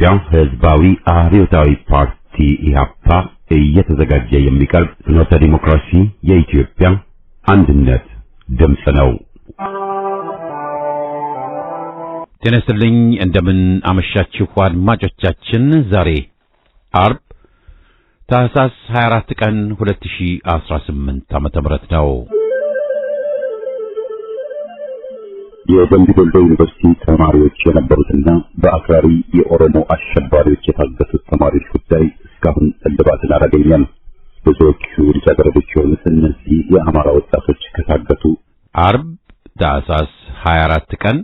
የኢትዮጵያ ሕዝባዊ አብዮታዊ ፓርቲ ኢህአፓ እየተዘጋጀ የሚቀርብ ፍኖተ ዲሞክራሲ የኢትዮጵያ አንድነት ድምፅ ነው። ጤና ይስጥልኝ፣ እንደምን አመሻችሁ አድማጮቻችን። ዛሬ አርብ ታህሳስ 24 ቀን 2018 ዓመተ ምህረት ነው። የደምቢ ዶሎ ዩኒቨርሲቲ ተማሪዎች የነበሩትና በአክራሪ የኦሮሞ አሸባሪዎች የታገቱት ተማሪዎች ጉዳይ እስካሁን እልባትን አላገኘም። ብዙዎቹ ልጃገረዶች የሆኑት እነዚህ የአማራ ወጣቶች ከታገቱ አርብ ታህሳስ 24 ቀን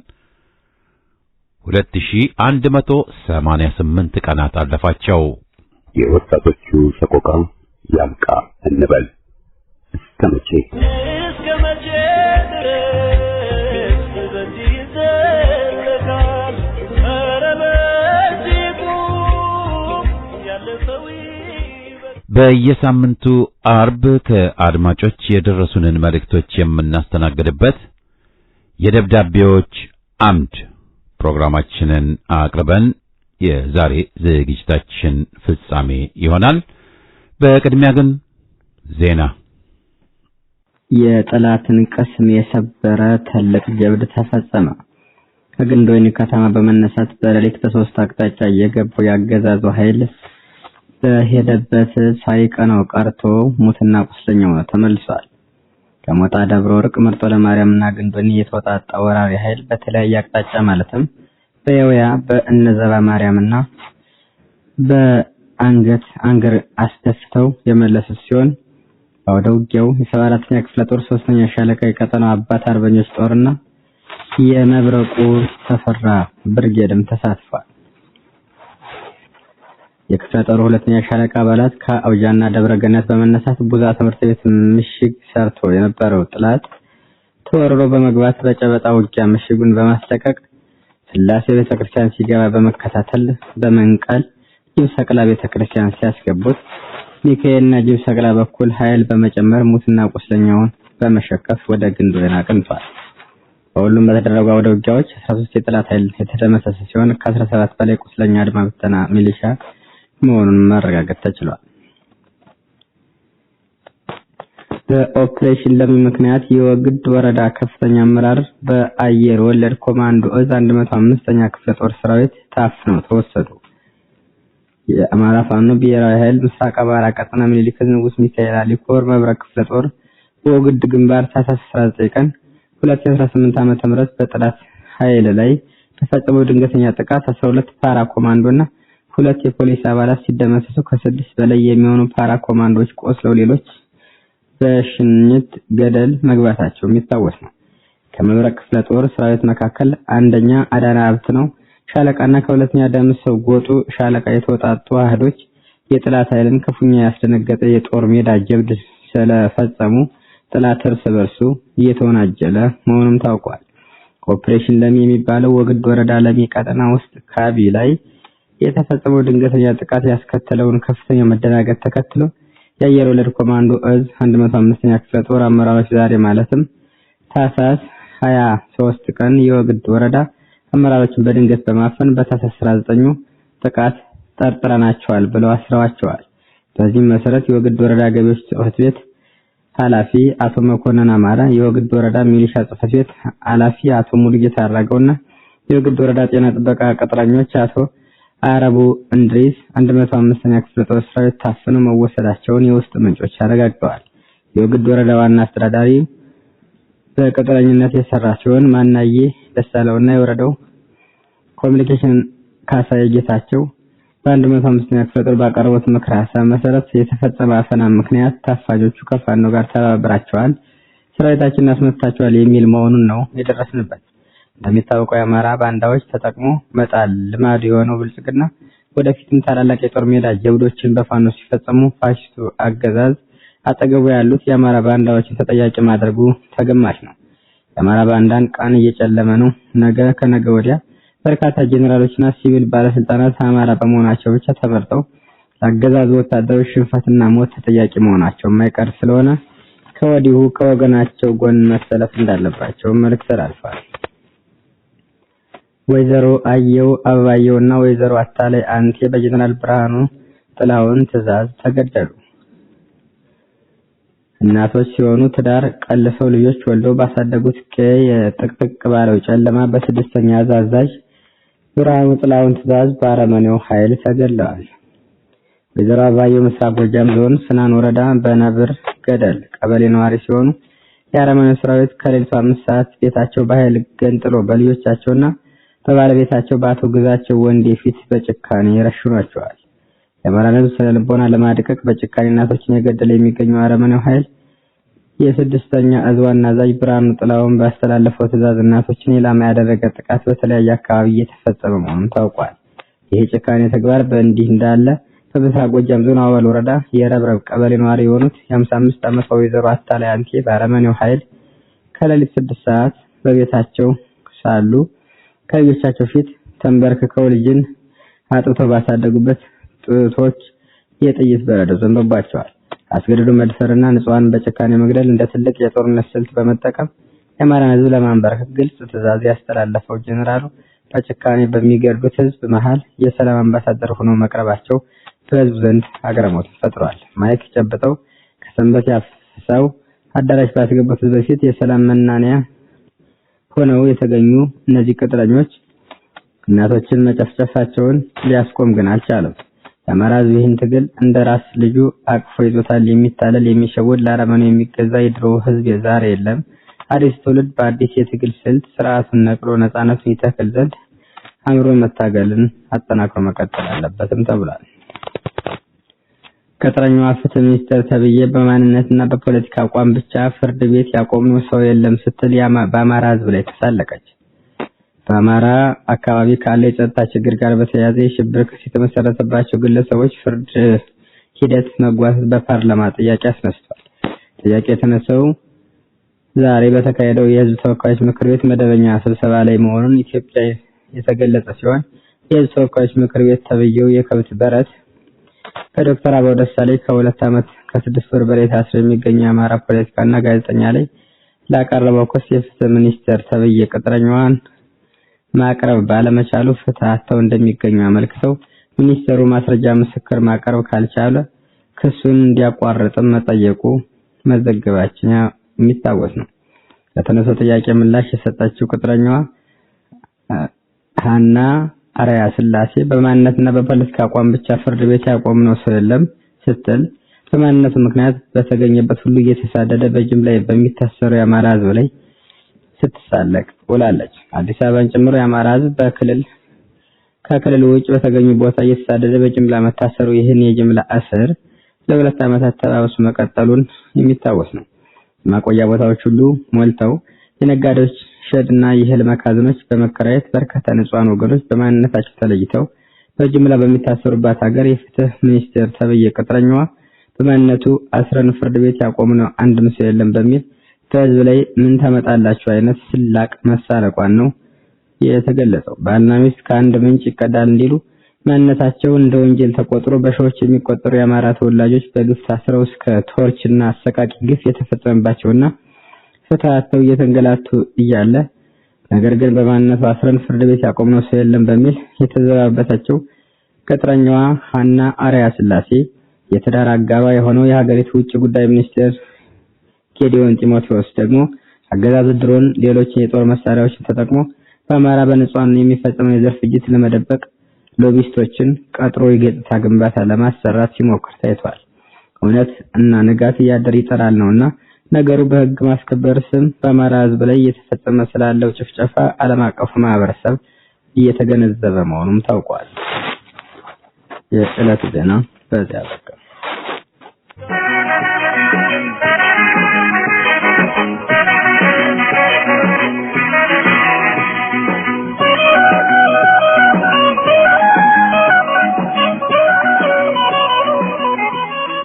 2188 ቀናት አለፋቸው። የወጣቶቹ ሰቆቃ ያብቃ እንበል። እስከ መቼ በየሳምንቱ አርብ ከአድማጮች የደረሱንን መልእክቶች የምናስተናግድበት የደብዳቤዎች አምድ ፕሮግራማችንን አቅርበን የዛሬ ዝግጅታችን ፍጻሜ ይሆናል። በቅድሚያ ግን ዜና። የጠላትን ቅስም የሰበረ ትልቅ ጀብድ ተፈጸመ። ከግንዶይን ከተማ በመነሳት በሌሊት በሶስት አቅጣጫ የገባው ያገዛዙ ኃይል በሄደበት ሳይቀነው ቀርቶ ሙትና ቁስለኛው ተመልሷል። ከሞጣ ደብረ ወርቅ፣ መርጦ ለማርያምና ግንዶይን የተወጣጣ ወራሪ ኃይል በተለያየ አቅጣጫ ማለትም በየውያ በእነዘባ ማርያምና በአንገት አንገር አስደፍተው የመለሱ ሲሆን ወደ ውጊያው የ74ኛ ክፍለ ጦር 3ኛ ሻለቃ የቀጠናው አባት አርበኞች ጦርና የመብረቁ ተፈራ ብርጌድም ተሳትፏል። የክፍለ ጦሩ 2ኛ ሻለቃ አባላት ከአውጃና ደብረገነት በመነሳት ቡዛ ትምህርት ቤት ምሽግ ሰርቶ የነበረው ጥላት ተወርሮ በመግባት በጨበጣ ውጊያ ምሽጉን በማስለቀቅ ስላሴ ቤተክርስቲያን ሲገባ በመከታተል በመንቀል ጅብ ሰቅላ ቤተክርስቲያን ሲያስገቡት ሚካኤልና ጅብ ሰቅላ በኩል ኃይል በመጨመር ሙትና ቁስለኛውን በመሸከፍ ወደ ግንዶይን አቅንቷል። በሁሉም በተደረጉ አውደ ውጊያዎች 13 የጥላት ኃይል የተደመሰሰ ሲሆን ከ17 በላይ ቁስለኛ አድማ ብተና ሚሊሻ መሆኑን ማረጋገጥ ተችሏል። በኦፕሬሽን ለሚ ምክንያት የወግድ ወረዳ ከፍተኛ አመራር በአየር ወለድ ኮማንዶ እዝ 105ኛ ክፍለ ጦር ሰራዊት ታፍነው ተወሰዱ። የአማራ ፋኖ ብሔራዊ ኃይል ምስራቅ አማራ ቀጠና ምኒልክ ንጉስ ሚካኤል አሊኮር መብረቅ ክፍለ ጦር በወግድ ግንባር ታህሳስ 19 ቀን 2018 ዓ.ም በጠላት ኃይል ላይ ተፈጸመው ድንገተኛ ጥቃት 12 ፓራ ኮማንዶና 2 የፖሊስ አባላት ሲደመሰሱ ከ6 በላይ የሚሆኑ ፓራ ኮማንዶዎች ቆስለው ሌሎች በሽኝት ገደል መግባታቸው የሚታወስ ነው። ከመብረቅ ክፍለ ጦር ሰራዊት መካከል አንደኛ አዳና ሀብት ነው ሻለቃና ከሁለተኛ ደምሰው ጎጡ ሻለቃ የተወጣጡ አህዶች የጥላት ኃይልን ክፉኛ ያስደነገጠ የጦር ሜዳ ጀብድ ስለፈጸሙ ጥላት እርስ በርሱ እየተወናጀለ መሆኑም ታውቋል። ኦፕሬሽን ለሚ የሚባለው ወግድ ወረዳ ለሚ ቀጠና ውስጥ ካቢ ላይ የተፈጸመው ድንገተኛ ጥቃት ያስከተለውን ከፍተኛ መደናገጥ ተከትሎ የአየር ወለድ ኮማንዶ እዝ 105ኛ ክፍለ ጦር አመራሮች ዛሬ ማለትም ታህሳስ 23 ቀን የወግድ ወረዳ አመራሮችን በድንገት በማፈን በታህሳስ 19 ጥቃት ጠርጥረናቸዋል ብለው አስረዋቸዋል። በዚህም መሰረት የወግድ ወረዳ ገቢዎች ጽሕፈት ቤት ኃላፊ አቶ መኮንን አማራ፣ የወግድ ወረዳ ሚሊሻ ጽሕፈት ቤት ኃላፊ አቶ ሙሉጌታ አራገውና የወግድ ወረዳ ጤና ጥበቃ ቅጥረኞች አቶ አረቡ እንድሪስ 105ኛ ክፍለ ጦር ሰራዊት ታፍነው መወሰዳቸውን የውስጥ ምንጮች አረጋግጠዋል። የወግድ ወረዳ ዋና አስተዳዳሪ በቅጥረኝነት የሰራ ሲሆን ማናዬ ደሳለውና የወረዳው ኮሙኒኬሽን ካሳዬ ጌታቸው በ105ኛ ክፍለ ጦር ባቀረቡት ምክረ ሀሳብ መሰረት የተፈጸመ አፈና ምክንያት ታፋጆቹ ከፋኖ ጋር ተባብራቸዋል፣ ሰራዊታችንን አስመታቸዋል የሚል መሆኑን ነው የደረስንበት። እንደሚታወቀው የአማራ ባንዳዎች ተጠቅሞ መጣል ልማዱ የሆነው ብልጽግና ወደፊትም ታላላቅ የጦር ሜዳ ጀብዶችን በፋኖ ሲፈጸሙ ፋሽስቱ አገዛዝ አጠገቡ ያሉት የአማራ ባንዳዎችን ተጠያቂ ማድረጉ ተገማች ነው። የአማራ ባንዳን ቃን እየጨለመ ነው። ነገ ከነገ ወዲያ በርካታ ጄኔራሎችና ሲቪል ባለስልጣናት አማራ በመሆናቸው ብቻ ተመርጠው ለአገዛዙ ወታደሮች ሽንፈትና ሞት ተጠያቂ መሆናቸው የማይቀር ስለሆነ ከወዲሁ ከወገናቸው ጎን መሰለፍ እንዳለባቸው መልእክት ተላልፏል። ወይዘሮ አየው አበባየውና ወይዘሮ አታላይ አንቴ በጀነራል ብርሃኑ ጥላውን ትዕዛዝ ተገደሉ። እናቶች ሲሆኑ ትዳር ቀልሰው ልጆች ወልደው ባሳደጉት የጥቅጥቅ ባለው ጨለማ በስድስተኛ አዛዥ ብርሃኑ ጥላውን ትዕዛዝ በአረመኔው ኃይል ተገድለዋል። ወይዘሮ አበባየው ምስራቅ ጎጃም ዞን ስናን ወረዳ በነብር ገደል ቀበሌ ነዋሪ ሲሆኑ የአረመኔው ሰራዊት ከሌሊቱ 5 ሰዓት ቤታቸው በኃይል ገንጥሎ በልጆቻቸውና በባለቤታቸው በአቶ ግዛቸው ወንዴ ፊት በጭካኔ ረሽኗቸዋል። የአማራን ሕዝብ ስነ ልቦና ለማድቀቅ በጭካኔ እናቶችን የገደለ የሚገኘው አረመኔው ኃይል የስድስተኛ እዝ ዋና አዛዥ ብርሃኑ ጥላውን ባስተላለፈው ትዕዛዝ እናቶችን ኢላማ ያደረገ ጥቃት በተለያየ አካባቢ እየተፈጸመ መሆኑን ታውቋል። ይህ ጭካኔ ተግባር በእንዲህ እንዳለ በምስራቅ ጎጃም ዞን አወል ወረዳ የረብረብ ቀበሌ ነዋሪ የሆኑት የ55 ዓመቷ ወይዘሮ አታላይ አንቴ በአረመኔው ኃይል ከሌሊት 6 ሰዓት በቤታቸው ሳሉ ከልጆቻቸው ፊት ተንበርክከው ልጅን አጥብተው ባሳደጉበት ጡቶች የጥይት በረዶ ዘንቦባቸዋል። አስገድዶ መድፈርና ንጹሃን በጭካኔ መግደል እንደ ትልቅ የጦርነት ስልት በመጠቀም የአማራን ሕዝብ ለማንበርከክ ግልጽ ትዕዛዝ ያስተላለፈው ጀነራሉ በጭካኔ በሚገድሉት ሕዝብ መሃል የሰላም አምባሳደር ሆነው መቅረባቸው በሕዝቡ ዘንድ አግራሞት ፈጥሯል። ማይክ ጨብጠው ከሰንበት ያፍሰው አዳራሽ ባስገቡት በፊት የሰላም መናንያ ሆነው የተገኙ እነዚህ ቅጥረኞች እናቶችን መጨፍጨፋቸውን ሊያስቆም ግን አልቻለም። የአማራ ሕዝብ ይህን ትግል እንደ ራስ ልጁ አቅፎ ይዞታል። የሚታለል የሚሸወድ ለአረመኔው የሚገዛ የድሮ ሕዝብ ዛሬ የለም። አዲስ ትውልድ በአዲስ የትግል ስልት ስርዓቱን ነቅሎ ነፃነቱን ይተክል ዘንድ አምሮ መታገልን አጠናክሮ መቀጠል አለበትም ተብሏል። ቅጥረኛዋ ፍትህ ሚኒስቴር ተብዬ በማንነትና በፖለቲካ አቋም ብቻ ፍርድ ቤት ያቆምነው ሰው የለም ስትል በአማራ ሕዝብ ላይ ተሳለቀች። በአማራ አካባቢ ካለ የጸጥታ ችግር ጋር በተያያዘ የሽብር ክስ የተመሰረተባቸው ግለሰቦች ፍርድ ሂደት መጓተት በፓርላማ ጥያቄ አስነስቷል። ጥያቄ የተነሳው ዛሬ በተካሄደው የህዝብ ተወካዮች ምክር ቤት መደበኛ ስብሰባ ላይ መሆኑን ኢትዮጵያ የተገለጸ ሲሆን የህዝብ ተወካዮች ምክር ቤት ተብዬው የከብት በረት ከዶክተር አበባው ደሳለኝ ከ2 ዓመት ከ6 ወር በላይ ታስሮ የሚገኝ የአማራ ፖለቲካና ጋዜጠኛ ላይ ላቀረበው ክስ የፍትህ ሚኒስቴር ተብዬ ቅጥረኛዋን ማቅረብ ባለመቻሉ ፍትህ አጥተው እንደሚገኙ አመልክተው ሚኒስቴሩ ማስረጃ ምስክር ማቅረብ ካልቻለ ክሱን እንዲያቋርጥም መጠየቁ መዘገባችን የሚታወስ ነው። ለተነሳው ጥያቄ ምላሽ የሰጠችው ቅጥረኛዋ ሃና አርአያ ስላሴ በማንነትና በፖለቲካ አቋም ብቻ ፍርድ ቤት ያቆምነው ሰው የለም ስትል በማንነቱ ምክንያት በተገኘበት ሁሉ እየተሳደደ በጅምላ በሚታሰሩ የአማራ ሕዝብ ላይ ስትሳለቅ ውላለች። አዲስ አበባን ጨምሮ የአማራ ሕዝብ ከክልል ውጭ በተገኙ ቦታ እየተሳደደ በጅምላ መታሰሩ ይህን የጅምላ እስር ለ2 ዓመታት ተባብሶ መቀጠሉን የሚታወስ ነው። ማቆያ ቦታዎች ሁሉ ሞልተው የነጋዴዎች ሸድና የእህል መጋዘኖች በመከራየት በርካታ ንጹሃን ወገኖች በማንነታቸው ተለይተው በጅምላ በሚታሰሩባት ሀገር የፍትህ ሚኒስቴር ተብዬ ቅጥረኛዋ በማንነቱ አስረን ፍርድ ቤት ያቆምነው አንድ ምስል የለም በሚል በህዝብ ላይ ምን ታመጣላችሁ አይነት ስላቅ መሳለቋን ነው የተገለጸው። ባልና ሚስት ከአንድ ምንጭ ይቀዳል እንዲሉ ማንነታቸው እንደ ወንጀል ተቆጥሮ በሺዎች የሚቆጠሩ የአማራ ተወላጆች በግፍ ታስረው እስከ ቶርችና አሰቃቂ ግፍ የተፈጸመባቸውና ፍትህ አጥተው እየተንገላቱ እያለ ነገር ግን በማንነቱ አስረን ፍርድ ቤት ያቆምነው ሰው የለም በሚል የተዘባበተችው ቅጥረኛዋ ሃና አርአያ ስላሴ የትዳር አጋባ የሆነው የሀገሪቱ ውጭ ጉዳይ ሚኒስቴር ጌዲዮን ጢሞቴዎስ ደግሞ አገዛዙ ድሮን ሌሎችን የጦር መሳሪያዎችን ተጠቅሞ በአማራ በንጹሃን የሚፈጸመው የዘር ፍጅት ለመደበቅ ሎቢስቶችን ቀጥሮ የገጽታ ግንባታ ለማሰራት ሲሞክር ታይቷል። እውነት እና ንጋት እያደር ይጠራል ነውና ነገሩ በህግ ማስከበር ስም በአማራ ሕዝብ ላይ እየተፈጸመ ስላለው ጭፍጨፋ ዓለም አቀፉ ማህበረሰብ እየተገነዘበ መሆኑም ታውቋል። የዕለቱ ዜና በዚያ በቃ።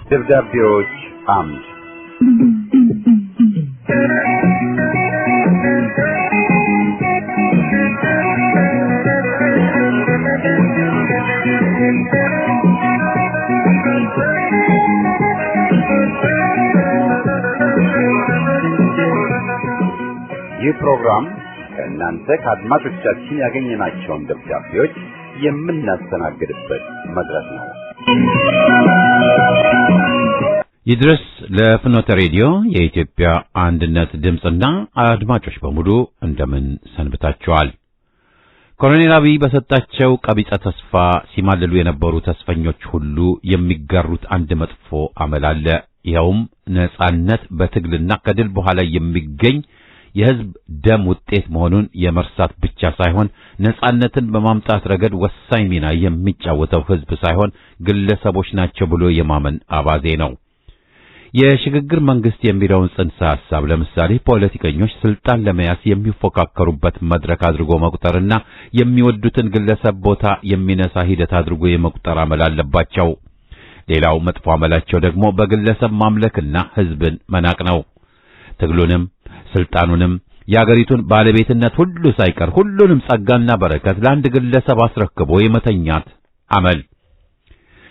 ደብዳቤዎች አምድ ይህ ፕሮግራም ከእናንተ ከአድማጮቻችን ያገኘናቸውን ደብዳቤዎች የምናስተናግድበት መድረክ ነው። ይድረስ ለፍኖተ ሬዲዮ የኢትዮጵያ አንድነት ድምጽና አድማጮች በሙሉ እንደምን ሰንብታችኋል? ኮሎኔል አብይ በሰጣቸው ቀቢጸ ተስፋ ሲማልሉ የነበሩ ተስፈኞች ሁሉ የሚጋሩት አንድ መጥፎ አመል አለ። ይኸውም ነጻነት በትግልና ከድል በኋላ የሚገኝ የሕዝብ ደም ውጤት መሆኑን የመርሳት ብቻ ሳይሆን ነጻነትን በማምጣት ረገድ ወሳኝ ሚና የሚጫወተው ሕዝብ ሳይሆን ግለሰቦች ናቸው ብሎ የማመን አባዜ ነው። የሽግግር መንግስት የሚለውን ጽንሰ ሐሳብ ለምሳሌ ፖለቲከኞች ስልጣን ለመያዝ የሚፎካከሩበት መድረክ አድርጎ መቁጠርና የሚወዱትን ግለሰብ ቦታ የሚነሳ ሂደት አድርጎ የመቁጠር አመል አለባቸው። ሌላው መጥፎ አመላቸው ደግሞ በግለሰብ ማምለክና ሕዝብን መናቅ ነው። ትግሉንም ስልጣኑንም የአገሪቱን ባለቤትነት ሁሉ ሳይቀር ሁሉንም ጸጋና በረከት ለአንድ ግለሰብ አስረክቦ የመተኛት አመል።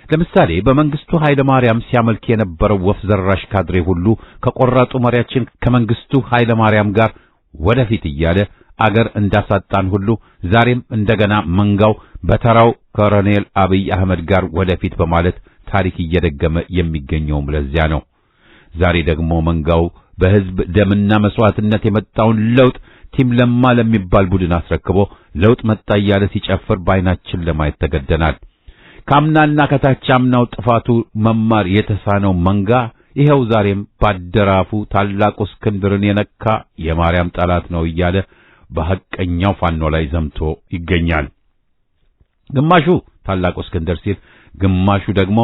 ለምሳሌ በመንግስቱ ኃይለ ማርያም ሲያመልክ የነበረው ወፍ ዘራሽ ካድሬ ሁሉ ከቆራጡ መሪያችን ከመንግስቱ ኃይለ ማርያም ጋር ወደፊት እያለ አገር እንዳሳጣን ሁሉ ዛሬም እንደገና መንጋው በተራው ኮሎኔል አብይ አህመድ ጋር ወደፊት በማለት ታሪክ እየደገመ የሚገኘውም ለዚያ ነው። ዛሬ ደግሞ መንጋው በህዝብ ደምና መስዋዕትነት የመጣውን ለውጥ ቲም ለማ ለሚባል ቡድን አስረክቦ ለውጥ መጣ እያለ ሲጨፍር ባይናችን ለማየት ተገደናል። ካምናና ከታች አምናው ጥፋቱ መማር የተሳነው መንጋ ይሄው ዛሬም ባደራፉ ታላቁ እስክንድርን የነካ የማርያም ጠላት ነው እያለ በሐቀኛው ፋኖ ላይ ዘምቶ ይገኛል። ግማሹ ታላቁ እስክንድር ሲል፣ ግማሹ ደግሞ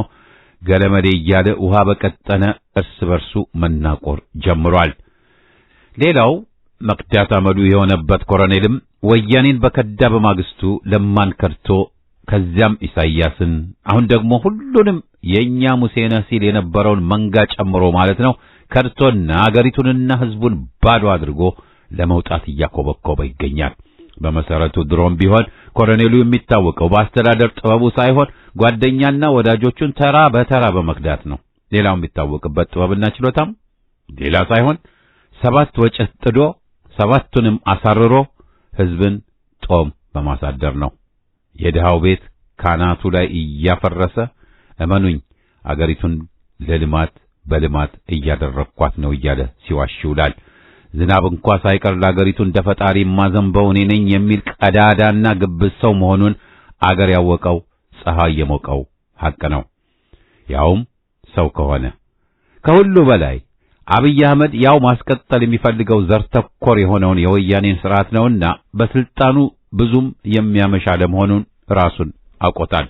ገለመዴ እያለ ውሃ በቀጠነ እርስ በርሱ መናቆር ጀምሯል። ሌላው መክዳት አመዱ የሆነበት ኮሎኔልም ወያኔን በከዳ በማግስቱ ለማን ከድቶ ከዚያም ኢሳይያስን አሁን ደግሞ ሁሉንም የኛ ሙሴና ሲል የነበረውን መንጋ ጨምሮ ማለት ነው ከድቶና አገሪቱንና ህዝቡን ባዶ አድርጎ ለመውጣት እያኮበኮበ ይገኛል። በመሰረቱ ድሮም ቢሆን ኮሎኔሉ የሚታወቀው በአስተዳደር ጥበቡ ሳይሆን ጓደኛና ወዳጆቹን ተራ በተራ በመክዳት ነው። ሌላው የሚታወቅበት ጥበብና ችሎታም ሌላ ሳይሆን ሰባት ወጭት ጥዶ ሰባቱንም አሳርሮ ህዝብን ጦም በማሳደር ነው። የድሃው ቤት ካናቱ ላይ እያፈረሰ እመኑኝ አገሪቱን ለልማት በልማት እያደረኳት ነው እያለ ሲዋሽ ይውላል። ዝናብ እንኳ ሳይቀር ለአገሪቱ እንደ ፈጣሪ ማዘንበው እኔ ነኝ የሚል ቀዳዳና ግብዝ ሰው መሆኑን አገር ያወቀው ፀሐይ የሞቀው ሐቅ ነው። ያውም ሰው ከሆነ ከሁሉ በላይ አብይ አህመድ ያው ማስቀጠል የሚፈልገው ዘር ተኮር የሆነውን የወያኔን ስርዓት ነውና በስልጣኑ ብዙም የሚያመሻ ለመሆኑን ራሱን አውቆታል።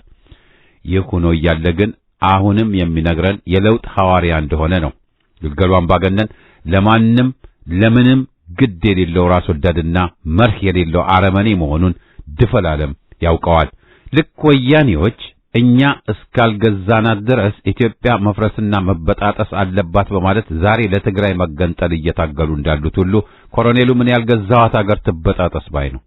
ይህ ሆኖ እያለ ግን አሁንም የሚነግረን የለውጥ ሐዋርያ እንደሆነ ነው። ግልገሉ አምባገነን ለማንም ለምንም ግድ የሌለው ራስ ወዳድና መርህ የሌለው አረመኔ መሆኑን ድፈል ዓለም ያውቀዋል። ልክ ወያኔዎች እኛ እስካልገዛናት ድረስ ኢትዮጵያ መፍረስና መበጣጠስ አለባት በማለት ዛሬ ለትግራይ መገንጠል እየታገሉ እንዳሉት ሁሉ ኮሎኔሉ ምን ያልገዛዋት አገር ትበጣጠስ ባይ ነው።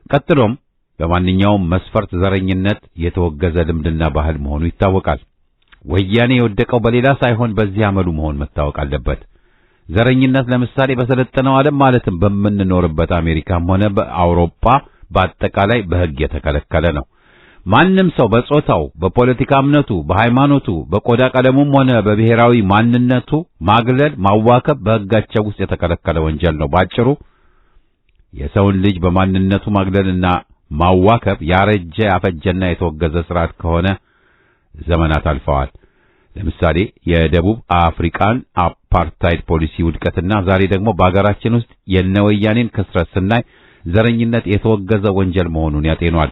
ቀጥሎም በማንኛውም መስፈርት ዘረኝነት የተወገዘ ልምድና ባህል መሆኑ ይታወቃል። ወያኔ የወደቀው በሌላ ሳይሆን በዚህ አመሉ መሆን መታወቅ አለበት። ዘረኝነት ለምሳሌ በሰለጠነው ዓለም ማለትም በምንኖርበት አሜሪካም ሆነ በአውሮፓ በአጠቃላይ በሕግ የተከለከለ ነው። ማንም ሰው በጾታው፣ በፖለቲካ እምነቱ፣ በሃይማኖቱ፣ በቆዳ ቀለሙም ሆነ በብሔራዊ ማንነቱ ማግለል፣ ማዋከብ በሕጋቸው ውስጥ የተከለከለ ወንጀል ነው። ባጭሩ የሰውን ልጅ በማንነቱ ማግለልና ማዋከብ ያረጀ ያፈጀና የተወገዘ ስርዓት ከሆነ ዘመናት አልፈዋል። ለምሳሌ የደቡብ አፍሪካን አፓርታይድ ፖሊሲ ውድቀትና ዛሬ ደግሞ በአገራችን ውስጥ የነወያኔን ክስረት ስናይ ዘረኝነት የተወገዘ ወንጀል መሆኑን ያጤኗል።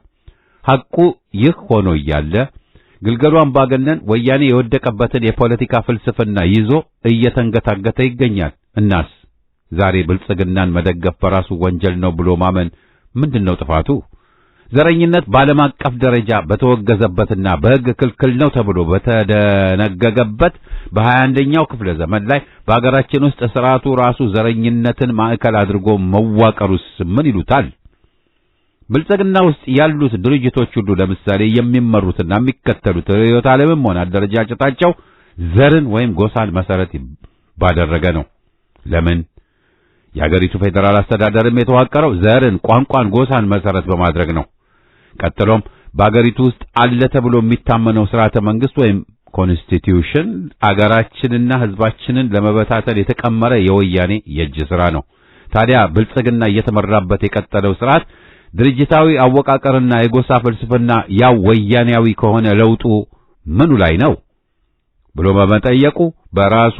ሐቁ ይህ ሆኖ እያለ ግልገሉ አምባገነን ወያኔ የወደቀበትን የፖለቲካ ፍልስፍና ይዞ እየተንገታገተ ይገኛል። እናስ ዛሬ ብልጽግናን መደገፍ በራሱ ወንጀል ነው ብሎ ማመን ምንድነው ጥፋቱ? ዘረኝነት በዓለም አቀፍ ደረጃ በተወገዘበትና በሕግ ክልክል ነው ተብሎ በተደነገገበት በ21ኛው ክፍለ ዘመን ላይ በአገራችን ውስጥ ስርዓቱ ራሱ ዘረኝነትን ማዕከል አድርጎ መዋቀሩስ ምን ይሉታል? ብልጽግና ውስጥ ያሉት ድርጅቶች ሁሉ ለምሳሌ የሚመሩትና የሚከተሉት ርዕዮተ ዓለምም ሆነ አደረጃጀታቸው ዘርን ወይም ጎሳን መሰረት ባደረገ ነው። ለምን? የአገሪቱ ፌዴራል አስተዳደርም የተዋቀረው ዘርን፣ ቋንቋን፣ ጎሳን መሰረት በማድረግ ነው። ቀጥሎም በአገሪቱ ውስጥ አለ ተብሎ የሚታመነው ስርዓተ መንግስት ወይም ኮንስቲቲዩሽን አገራችንና ህዝባችንን ለመበታተል የተቀመረ የወያኔ የእጅ ሥራ ነው። ታዲያ ብልጽግና እየተመራበት የቀጠለው ስርዓት ድርጅታዊ አወቃቀርና የጎሳ ፍልስፍና ያው ወያኔያዊ ከሆነ ለውጡ ምኑ ላይ ነው ብሎ በመጠየቁ በራሱ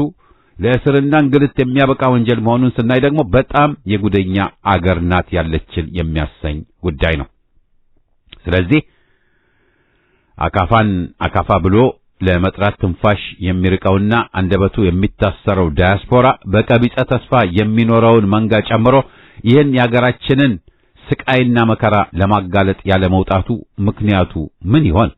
ለእስርና እንግልት የሚያበቃ ወንጀል መሆኑን ስናይ ደግሞ በጣም የጉደኛ አገር ናት ያለችን የሚያሰኝ ጉዳይ ነው። ስለዚህ አካፋን አካፋ ብሎ ለመጥራት ትንፋሽ የሚርቀውና አንደበቱ የሚታሰረው ዳያስፖራ በቀቢጸ ተስፋ የሚኖረውን መንጋ ጨምሮ ይህን የአገራችንን ስቃይና መከራ ለማጋለጥ ያለ መውጣቱ ምክንያቱ ምን ይሆን?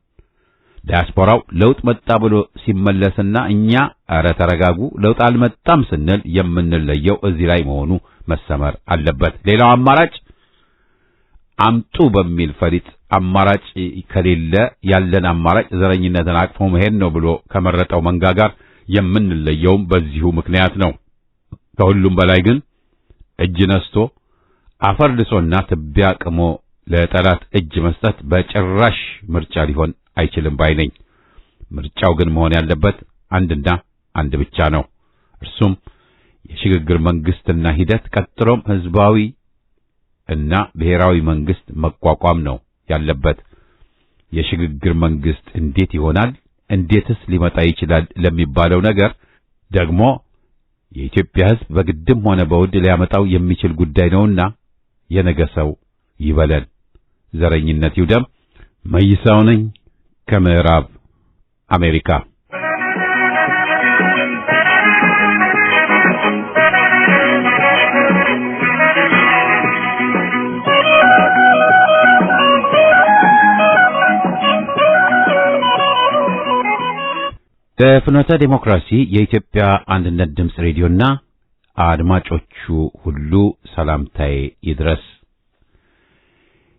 ዳያስፖራው ለውጥ መጣ ብሎ ሲመለስና እኛ ኧረ ተረጋጉ ለውጥ አልመጣም ስንል የምንለየው እዚህ ላይ መሆኑ መሰመር አለበት። ሌላው አማራጭ አምጡ በሚል ፈሊጥ አማራጭ ከሌለ ያለን አማራጭ ዘረኝነትን አቅፎ መሄድ ነው ብሎ ከመረጠው መንጋ ጋር የምንለየውም በዚሁ ምክንያት ነው። ከሁሉም በላይ ግን እጅ ነስቶ አፈር ልሶና ትቢያ ቅሞ ለጠላት እጅ መስጠት በጭራሽ ምርጫ ሊሆን አይችልም ባይ ነኝ። ምርጫው ግን መሆን ያለበት አንድና አንድ ብቻ ነው። እርሱም የሽግግር መንግስትና ሂደት ቀጥሎም ህዝባዊ እና ብሔራዊ መንግስት መቋቋም ነው ያለበት። የሽግግር መንግስት እንዴት ይሆናል? እንዴትስ ሊመጣ ይችላል ለሚባለው ነገር ደግሞ የኢትዮጵያ ህዝብ በግድም ሆነ በውድ ሊያመጣው የሚችል ጉዳይ ነውና የነገ ሰው ይበለን። ዘረኝነት ይውደም። መይሳው ነኝ ከምዕራብ አሜሪካ። በፍኖተ ዲሞክራሲ የኢትዮጵያ አንድነት ድምጽ ሬዲዮና አድማጮቹ ሁሉ ሰላምታዬ ይድረስ።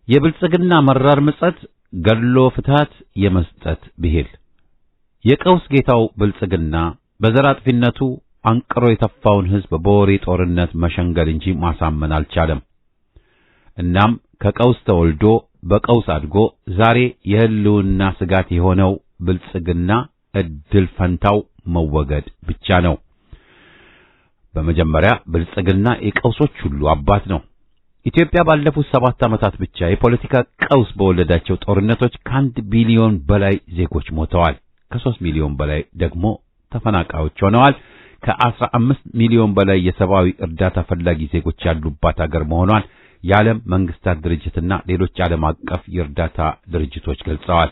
የብልጽግና መራር ምጸት ገድሎ ፍትሃት የመስጠት ብሂል የቀውስ ጌታው ብልጽግና በዘር አጥፊነቱ አንቅሮ የተፋውን ህዝብ በወሬ ጦርነት መሸንገል እንጂ ማሳመን አልቻለም። እናም ከቀውስ ተወልዶ በቀውስ አድጎ ዛሬ የህልውና ስጋት የሆነው ብልጽግና እድል ፈንታው መወገድ ብቻ ነው። በመጀመሪያ ብልጽግና የቀውሶች ሁሉ አባት ነው። ኢትዮጵያ ባለፉት 7 ዓመታት ብቻ የፖለቲካ ቀውስ በወለዳቸው ጦርነቶች ከ1 ቢሊዮን በላይ ዜጎች ሞተዋል። ከ3 ሚሊዮን በላይ ደግሞ ተፈናቃዮች ሆነዋል። ከ15 ሚሊዮን በላይ የሰብአዊ እርዳታ ፈላጊ ዜጎች ያሉባት ሀገር መሆኗን የዓለም መንግስታት ድርጅትና ሌሎች ዓለም አቀፍ የእርዳታ ድርጅቶች ገልጸዋል።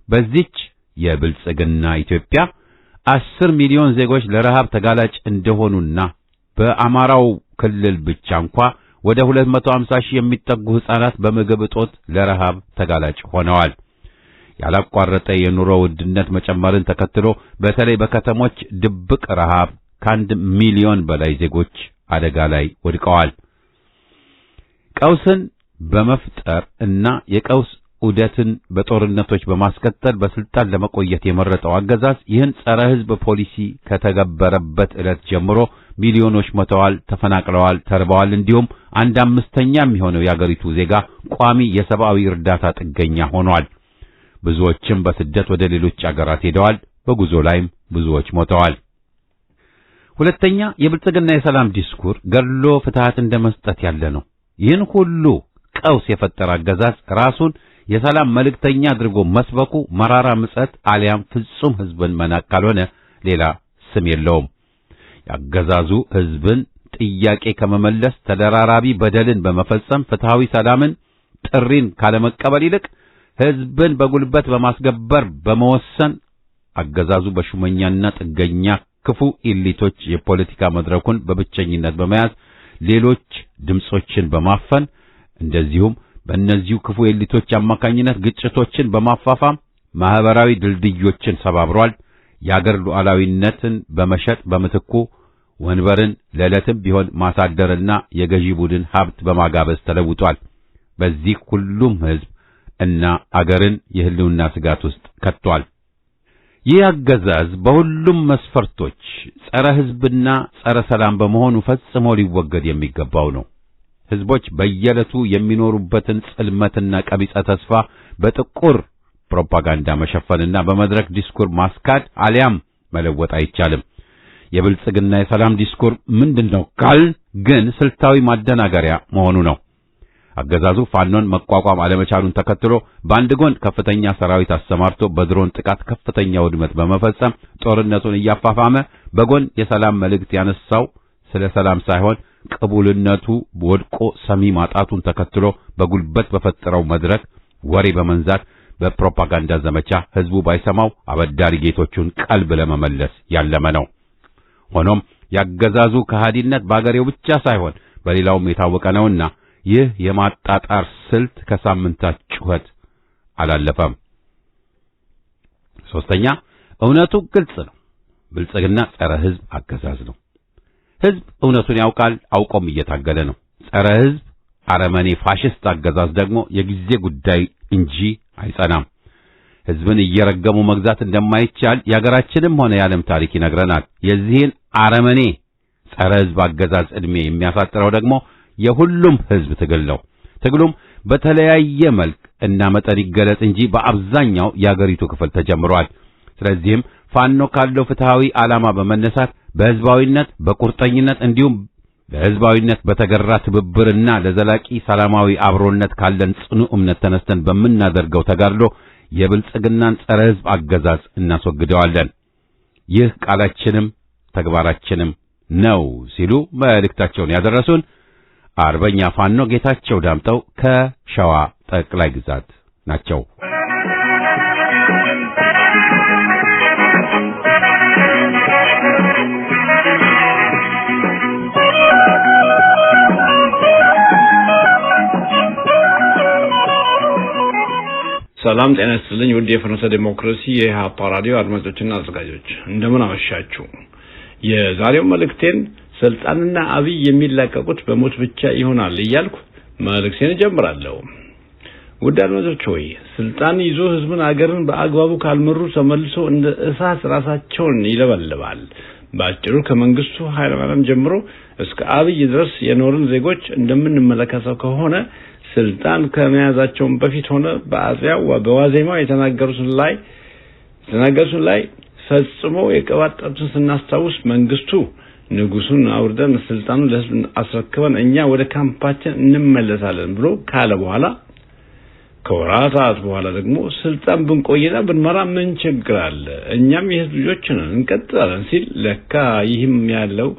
በዚች የብልጽግና ኢትዮጵያ 10 ሚሊዮን ዜጎች ለረሃብ ተጋላጭ እንደሆኑና በአማራው ክልል ብቻ እንኳ ወደ 250 ሺህ የሚጠጉ ሕፃናት በምግብ እጦት ለረሃብ ተጋላጭ ሆነዋል። ያላቋረጠ የኑሮ ውድነት መጨመርን ተከትሎ በተለይ በከተሞች ድብቅ ረሃብ ከ1 ሚሊዮን በላይ ዜጎች አደጋ ላይ ወድቀዋል። ቀውስን በመፍጠር እና የቀውስ ዑደትን በጦርነቶች በማስከተል በስልጣን ለመቆየት የመረጠው አገዛዝ ይህን ጸረ ሕዝብ ፖሊሲ ከተገበረበት ዕለት ጀምሮ ሚሊዮኖች ሞተዋል፣ ተፈናቅለዋል፣ ተርበዋል። እንዲሁም 1/5 የሚሆነው የአገሪቱ ዜጋ ቋሚ የሰብአዊ እርዳታ ጥገኛ ሆኗል። ብዙዎችም በስደት ወደ ሌሎች አገራት ሄደዋል። በጉዞ ላይም ብዙዎች ሞተዋል። ሁለተኛ፣ የብልጽግና የሰላም ዲስኩር ገድሎ ፍትሃት እንደመስጠት ያለ ነው። ይህን ሁሉ ቀውስ የፈጠረ አገዛዝ ራሱን የሰላም መልእክተኛ አድርጎ መስበኩ መራራ ምጸት አሊያም ፍጹም ሕዝብን መናቅ ካልሆነ ሌላ ስም የለውም። ያገዛዙ ሕዝብን ጥያቄ ከመመለስ ተደራራቢ በደልን በመፈጸም ፍትሃዊ ሰላምን ጥሪን ካለመቀበል ይልቅ ሕዝብን በጉልበት በማስገበር በመወሰን አገዛዙ በሹመኛና ጥገኛ ክፉ ኢሊቶች የፖለቲካ መድረኩን በብቸኝነት በመያዝ ሌሎች ድምጾችን በማፈን እንደዚሁም በእነዚሁ ክፉ ኢሊቶች አማካኝነት ግጭቶችን በማፋፋም ማህበራዊ ድልድዮችን ሰባብሯል። የአገር ሉዓላዊነትን በመሸጥ በምትኩ ወንበርን ለዕለትም ቢሆን ማሳደርና የገዢ ቡድን ሀብት በማጋበዝ ተለውጧል። በዚህ ሁሉም ሕዝብ እና አገርን የህልውና ስጋት ውስጥ ከቷል። ይህ አገዛዝ በሁሉም መስፈርቶች ጸረ ሕዝብና ጸረ ሰላም በመሆኑ ፈጽሞ ሊወገድ የሚገባው ነው። ሕዝቦች በየዕለቱ የሚኖሩበትን ጽልመትና ቀቢጸ ተስፋ በጥቁር ፕሮፓጋንዳ መሸፈንና በመድረክ ዲስኩር ማስካድ አሊያም መለወጥ አይቻልም። የብልጽግና የሰላም ዲስኩር ምንድነው ካል ግን ስልታዊ ማደናገሪያ መሆኑ ነው። አገዛዙ ፋኖን መቋቋም አለመቻሉን ተከትሎ በአንድ ጎን ከፍተኛ ሰራዊት አሰማርቶ በድሮን ጥቃት ከፍተኛ ውድመት በመፈጸም ጦርነቱን እያፋፋመ፣ በጎን የሰላም መልእክት ያነሳው ስለ ሰላም ሳይሆን ቅቡልነቱ ወድቆ ሰሚ ማጣቱን ተከትሎ በጉልበት በፈጠረው መድረክ ወሬ በመንዛት በፕሮፓጋንዳ ዘመቻ ህዝቡ ባይሰማው አበዳሪ ጌቶቹን ቀልብ ለመመለስ ያለመ ነው። ሆኖም ያገዛዙ ከሃዲነት በአገሬው ብቻ ሳይሆን በሌላውም የታወቀ ነውና ይህ የማጣጣር ስልት ከሳምንታት ጩኸት አላለፈም። ሶስተኛ፣ እውነቱ ግልጽ ነው። ብልጽግና ጸረ ህዝብ አገዛዝ ነው። ህዝብ እውነቱን ያውቃል፣ አውቆም እየታገለ ነው። ጸረ ህዝብ አረመኔ ፋሽስት አገዛዝ ደግሞ የጊዜ ጉዳይ እንጂ አይጸናም። ህዝብን እየረገሙ መግዛት እንደማይቻል የሀገራችንም ሆነ የዓለም ታሪክ ይነግረናል። የዚህን አረመኔ ጸረ ህዝብ አገዛዝ ዕድሜ የሚያሳጥረው ደግሞ የሁሉም ህዝብ ትግል ነው። ትግሉም በተለያየ መልክ እና መጠን ይገለጽ እንጂ በአብዛኛው የአገሪቱ ክፍል ተጀምሯል። ስለዚህም ፋኖ ካለው ፍትሃዊ ዓላማ በመነሳት በህዝባዊነት በቁርጠኝነት እንዲሁም በህዝባዊነት በተገራ ትብብርና ለዘላቂ ሰላማዊ አብሮነት ካለን ጽኑ እምነት ተነስተን በምናደርገው ተጋድሎ የብልጽግናን ጸረ ህዝብ አገዛዝ እናስወግደዋለን። ይህ ቃላችንም ተግባራችንም ነው ሲሉ መልእክታቸውን ያደረሱን አርበኛ ፋኖ ጌታቸው ዳምጠው ከሸዋ ጠቅላይ ግዛት ናቸው። ሰላም ጤና ይስጥልኝ። ውድ የፍኖተ ዲሞክራሲ የኢሃፓ ራዲዮ አድማጮችና አዘጋጆች እንደምን አመሻችሁ። የዛሬው መልእክቴን ስልጣንና አብይ የሚላቀቁት በሞት ብቻ ይሆናል እያልኩ መልእክቴን ጀምራለሁ። ውድ አድማጮች ሆይ ስልጣን ይዞ ህዝብን አገርን በአግባቡ ካልመሩ ተመልሶ እንደ እሳት ራሳቸውን ይለበልባል። ባጭሩ ከመንግስቱ ኃይለማርያም ጀምሮ እስከ አብይ ድረስ የኖርን ዜጎች እንደምንመለከተው ከሆነ ስልጣን ከመያዛቸው በፊት ሆነ በአጽያው በዋዜማው የተናገሩትን ላይ ፈጽሞ የቀባጠሩትን ስናስታውስ መንግስቱ ንጉሱን አውርደን ስልጣኑን ለህዝብ አስረክበን እኛ ወደ ካምፓችን እንመለሳለን ብሎ ካለ በኋላ ከወራታት በኋላ ደግሞ ስልጣን ብንቆይና ብንመራ ምን ችግር አለ እኛም የህዝብ ልጆች ነን እንቀጥላለን ሲል ለካ ይህም ያለው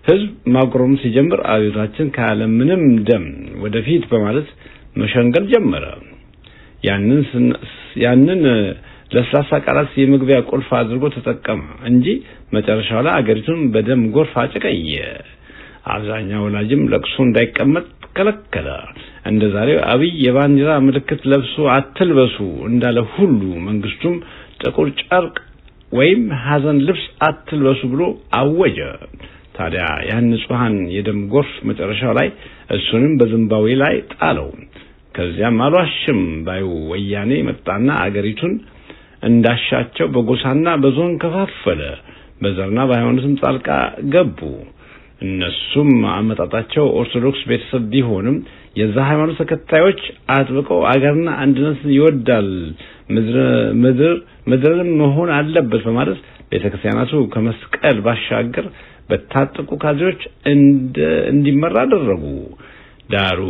ህዝብ ማጉረም ሲጀምር አብዮታችን ካለ ምንም ደም ወደፊት በማለት መሸንገል ጀመረ። ያንን ለስላሳ ቃላት የመግቢያ ቁልፍ አድርጎ ተጠቀመ እንጂ መጨረሻው ላይ አገሪቱን በደም ጎርፍ አጨቀየ። አብዛኛው ወላጅም ለቅሶ እንዳይቀመጥ ከለከለ። እንደዛሬው አብይ የባንዲራ ምልክት ለብሶ አትልበሱ እንዳለ ሁሉ መንግስቱም ጥቁር ጨርቅ ወይም ሐዘን ልብስ አትልበሱ ብሎ አወጀ። ታዲያ ያን ንጹሃን የደም ጎርፍ መጨረሻው ላይ እሱንም በዝምባብዌ ላይ ጣለው። ከዚያም አልዋሽም ባዩ ወያኔ መጣና አገሪቱን እንዳሻቸው በጎሳና በዞን ከፋፈለ። በዘርና በሃይማኖትም ጣልቃ ገቡ። እነሱም አመጣጣቸው ኦርቶዶክስ ቤተሰብ ቢሆንም የዛ ሃይማኖት ተከታዮች አጥብቀው አገርና አንድነትን ይወዳል፣ ምድርን መሆን አለበት በማለት ቤተክርስቲያናቱ ከመስቀል ባሻገር በታጠቁ ካድሬዎች እንዲመራ አደረጉ። ዳሩ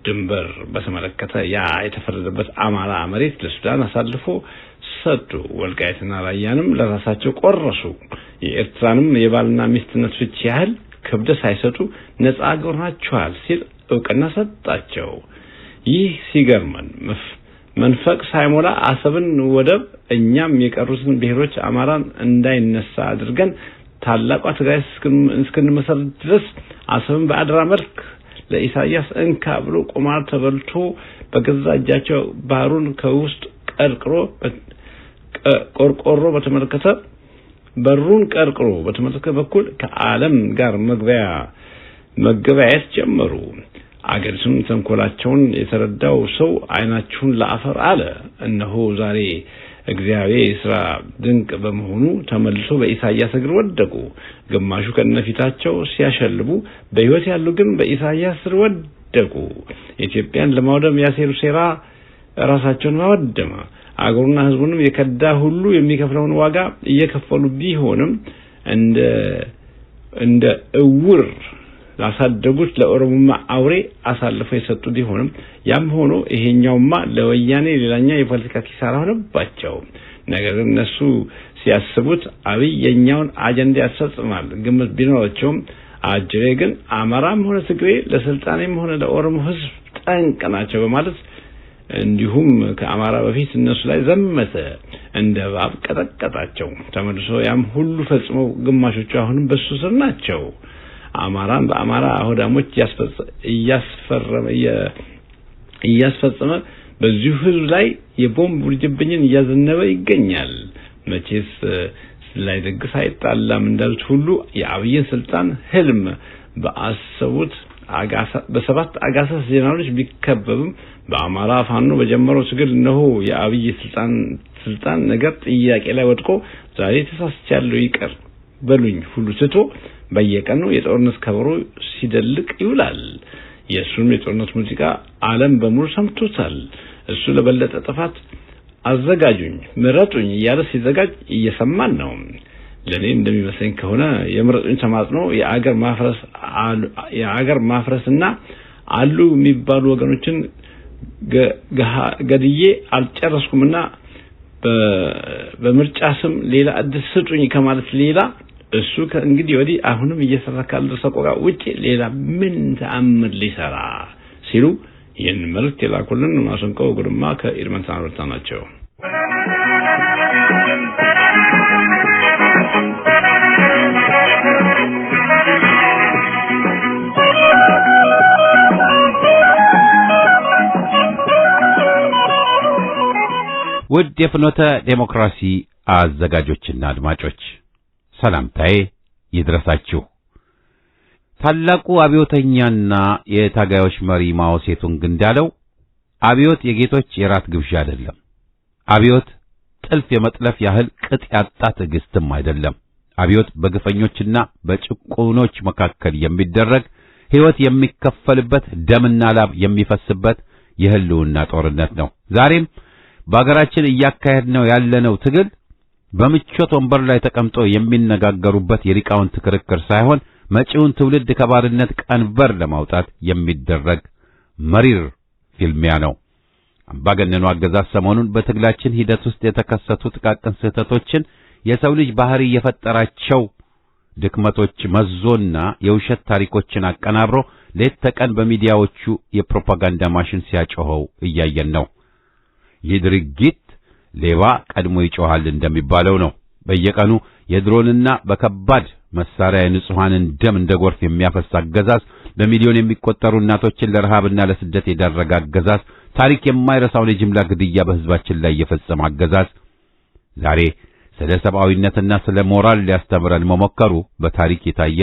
ድንበር በተመለከተ ያ የተፈረደበት አማራ መሬት ለሱዳን አሳልፎ ሰጡ። ወልቃይትና ራያንም ለራሳቸው ቆረሱ። የኤርትራንም የባልና ሚስትነት ፍቺ ያህል ክብደት ሳይሰጡ ነፃ አገር ናቸዋል ሲል እውቅና ሰጣቸው። ይህ ሲገርመን መንፈቅ ሳይሞላ አሰብን ወደብ እኛም የቀሩትን ብሔሮች አማራን እንዳይነሳ አድርገን ታላቋ ትግራይ እስክንመሰርት ድረስ አሰብን በአድራ መልክ ለኢሳያስ እንካ ብሎ ቁማር ተበልቶ በገዛ እጃቸው ባህሩን ከውስጥ ቆርቆሮ በተመለከተ በኩል ከዓለም ጋር መገበያየት ጀመሩ። አገሪቱን ተንኮላቸውን የተረዳው ሰው አይናችሁን ለአፈር አለ። እነሆ ዛሬ እግዚአብሔር የሥራ ድንቅ በመሆኑ ተመልሶ በኢሳይያስ እግር ወደቁ። ግማሹ ከነፊታቸው ሲያሸልቡ፣ በሕይወት ያሉ ግን በኢሳይያስ ስር ወደቁ። ኢትዮጵያን ለማውደም ያሴሩ ሴራ ራሳቸውን ማወደማ። አገሩና ሕዝቡንም የከዳ ሁሉ የሚከፍለውን ዋጋ እየከፈሉ ቢሆንም እንደ እውር ላሳደጉት ለኦሮሞማ አውሬ አሳልፈው የሰጡ ቢሆንም ያም ሆኖ ይሄኛውማ ለወያኔ ሌላኛ የፖለቲካ ኪሳራ ሆነባቸው። ነገር ግን እነሱ ሲያስቡት አብይ የኛውን አጀንዳ ያስፈጽማል ግምት ቢኖራቸውም አጅሬ ግን አማራም ሆነ ትግሬ ለስልጣኔም ሆነ ለኦሮሞ ሕዝብ ጠንቅ ናቸው በማለት እንዲሁም ከአማራ በፊት እነሱ ላይ ዘመተ፣ እንደ ባብ ቀጠቀጣቸው። ተመልሶ ያም ሁሉ ፈጽመው ግማሾቹ አሁንም በሱ ስር ናቸው። አማራን በአማራ አሁዳሞች እያስፈጸመ በዚሁ ህዝብ ላይ የቦምብ ውርጅብኝን እያዘነበ ይገኛል። መቼስ ላይ ደግስ አይጣላም እንዳሉት ሁሉ የአብይን ስልጣን ህልም በሰባት አጋሳስ ጀነራሎች ቢከበብም በአማራ ፋኖ በጀመረው ትግል ነው የአብይ ስልጣን ነገር ጥያቄ ላይ ወድቆ ዛሬ ተሳስቻለሁ ይቀር በሉኝ ሁሉ ትቶ በየቀኑ የጦርነት ከበሮ ሲደልቅ ይውላል። የሱም የጦርነት ሙዚቃ ዓለም በሙሉ ሰምቶታል። እሱ ለበለጠ ጥፋት አዘጋጁኝ ምረጡኝ እያለ ሲዘጋጅ እየሰማን ነው። ለኔ እንደሚመስለኝ ከሆነ የምረጡኝ ተማጽኖ የአገር ማፍረስና አሉ የሚባሉ ወገኖችን ገድዬ አልጨረስኩምና በምርጫ ስም ሌላ እድል ስጡኝ ከማለት ሌላ እሱ ከእንግዲህ ወዲህ አሁንም እየሰራ ካለው ሰቆቃ ውጪ ሌላ ምን ተአምር ሊሰራ ሲሉ ይህን መልእክት የላኩልን ማሰንቆ ግርማ ከኤድመንተን ወጣ ናቸው። ውድ የፍኖተ ዴሞክራሲ አዘጋጆችና አድማጮች ሰላምታዬ ይድረሳችሁ። ታላቁ አብዮተኛና የታጋዮች መሪ ማኦ ሴቱንግ እንዳለው አብዮት የጌቶች የራት ግብዣ አይደለም። አብዮት ጥልፍ የመጥለፍ ያህል ቅጥ ያጣ ትዕግስትም አይደለም። አብዮት በግፈኞችና በጭቁኖች መካከል የሚደረግ ሕይወት የሚከፈልበት ደምና ላብ የሚፈስበት የህልውና ጦርነት ነው። ዛሬም በአገራችን እያካሄድነው ያለነው ትግል በምቾት ወንበር ላይ ተቀምጦ የሚነጋገሩበት የሊቃውንት ክርክር ሳይሆን መጪውን ትውልድ ከባርነት ቀንበር ለማውጣት የሚደረግ መሪር ፍልሚያ ነው። አምባገነኑ አገዛዝ ሰሞኑን በትግላችን ሂደት ውስጥ የተከሰቱ ጥቃቅን ስህተቶችን የሰው ልጅ ባህሪ የፈጠራቸው ድክመቶች መዞና የውሸት ታሪኮችን አቀናብሮ ሌት ተቀን በሚዲያዎቹ የፕሮፓጋንዳ ማሽን ሲያጮኸው እያየን ነው። ይህ ድርጊት ሌባ ቀድሞ ይጮሃል እንደሚባለው ነው። በየቀኑ የድሮንና በከባድ መሳሪያ የንጹሃንን ደም እንደ ጎርፍ የሚያፈስ አገዛዝ፣ በሚሊዮን የሚቆጠሩ እናቶችን ለረሃብና ለስደት የዳረገ አገዛዝ፣ ታሪክ የማይረሳውን የጅምላ ግድያ በህዝባችን ላይ የፈጸመ አገዛዝ ዛሬ ስለ ሰብአዊነትና ስለ ሞራል ሊያስተምረን መሞከሩ በታሪክ የታየ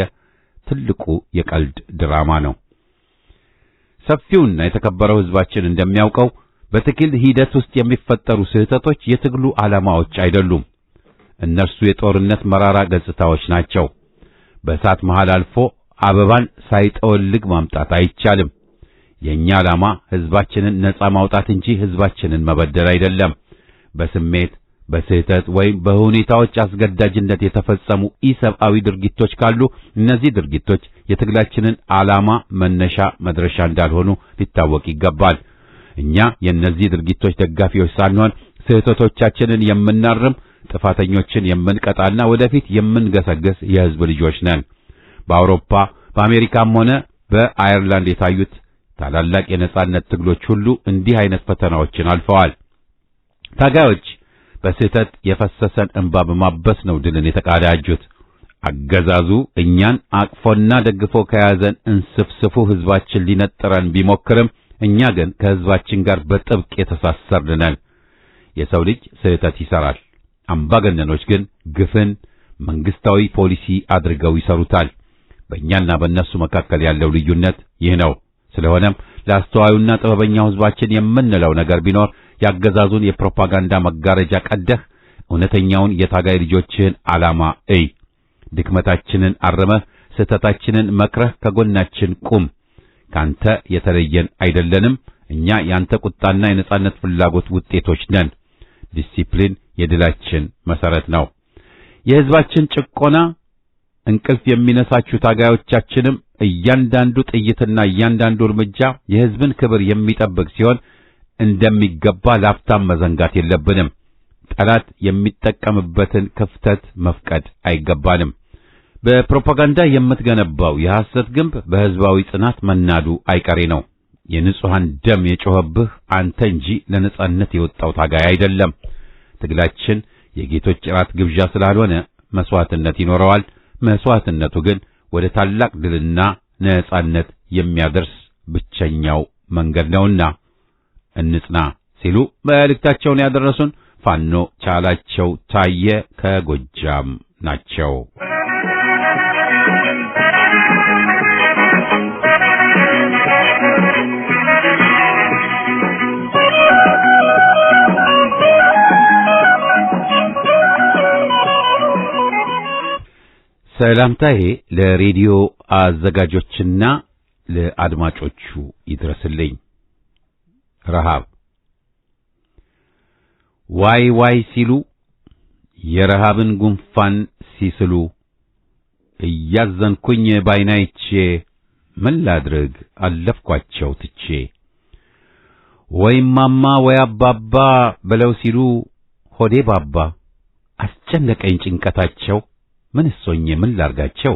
ትልቁ የቀልድ ድራማ ነው። ሰፊውና የተከበረው ህዝባችን እንደሚያውቀው በትግል ሂደት ውስጥ የሚፈጠሩ ስህተቶች የትግሉ ዓላማዎች አይደሉም። እነርሱ የጦርነት መራራ ገጽታዎች ናቸው። በእሳት መሃል አልፎ አበባን ሳይጠወልግ ማምጣት አይቻልም። የኛ ዓላማ ህዝባችንን ነፃ ማውጣት እንጂ ህዝባችንን መበደል አይደለም። በስሜት በስህተት ወይም በሁኔታዎች አስገዳጅነት የተፈጸሙ ኢሰብአዊ ድርጊቶች ካሉ እነዚህ ድርጊቶች የትግላችንን ዓላማ መነሻ መድረሻ እንዳልሆኑ ሊታወቅ ይገባል። እኛ የእነዚህ ድርጊቶች ደጋፊዎች ሳንሆን ስህተቶቻችንን የምናርም ጥፋተኞችን የምንቀጣና ወደፊት የምንገሰግስ የህዝብ ልጆች ነን። በአውሮፓ በአሜሪካም ሆነ በአየርላንድ የታዩት ታላላቅ የነጻነት ትግሎች ሁሉ እንዲህ አይነት ፈተናዎችን አልፈዋል። ታጋዮች በስህተት የፈሰሰን እንባ በማበስ ነው ድልን የተቀዳጁት። አገዛዙ እኛን አቅፎና ደግፎ ከያዘን እንስፍስፉ ህዝባችን ሊነጥረን ቢሞክርም እኛ ግን ከህዝባችን ጋር በጥብቅ የተሳሰርን ነን። የሰው ልጅ ስህተት ይሰራል። አምባገነኖች ግን ግፍን መንግስታዊ ፖሊሲ አድርገው ይሰሩታል። በእኛና በእነሱ መካከል ያለው ልዩነት ይህ ነው። ስለሆነም ለአስተዋዩና ጥበበኛው ህዝባችን የምንለው ነገር ቢኖር ያገዛዙን የፕሮፓጋንዳ መጋረጃ ቀደህ እውነተኛውን የታጋይ ልጆችህን ዓላማ እይ። ድክመታችንን አርመህ ስህተታችንን መክረህ ከጎናችን ቁም። ካንተ የተለየን አይደለንም። እኛ ያንተ ቁጣና የነጻነት ፍላጎት ውጤቶች ነን። ዲሲፕሊን የድላችን መሰረት ነው። የሕዝባችን ጭቆና እንቅልፍ የሚነሳችሁ ታጋዮቻችንም እያንዳንዱ ጥይትና እያንዳንዱ እርምጃ የሕዝብን ክብር የሚጠብቅ ሲሆን እንደሚገባ ላፍታም መዘንጋት የለብንም። ጠላት የሚጠቀምበትን ክፍተት መፍቀድ አይገባንም። በፕሮፓጋንዳ የምትገነባው የሐሰት ግንብ በሕዝባዊ ጽናት መናዱ አይቀሬ ነው። የንጹሃን ደም የጮኸብህ አንተ እንጂ ለነጻነት የወጣው ታጋይ አይደለም። ትግላችን የጌቶች ራት ግብዣ ስላልሆነ መስዋዕትነት ይኖረዋል። መስዋዕትነቱ ግን ወደ ታላቅ ድልና ነጻነት የሚያደርስ ብቸኛው መንገድ ነውና እንጽና ሲሉ መልእክታቸውን ያደረሱን ፋኖ ቻላቸው ታየ ከጎጃም ናቸው። ሰላምታዬ ለሬዲዮ አዘጋጆችና ለአድማጮቹ ይድረስልኝ። ረሃብ ዋይ ዋይ ሲሉ የረሃብን ጉንፋን ሲስሉ እያዘንኩኝ ባይናይቼ ምን ላድርግ አለፍኳቸው ትቼ። ወይ ማማ ወይ አባባ ብለው ሲሉ ሆዴ ባባ አስጨነቀኝ ጭንቀታቸው። ምን ሶኜ ምን ላርጋቸው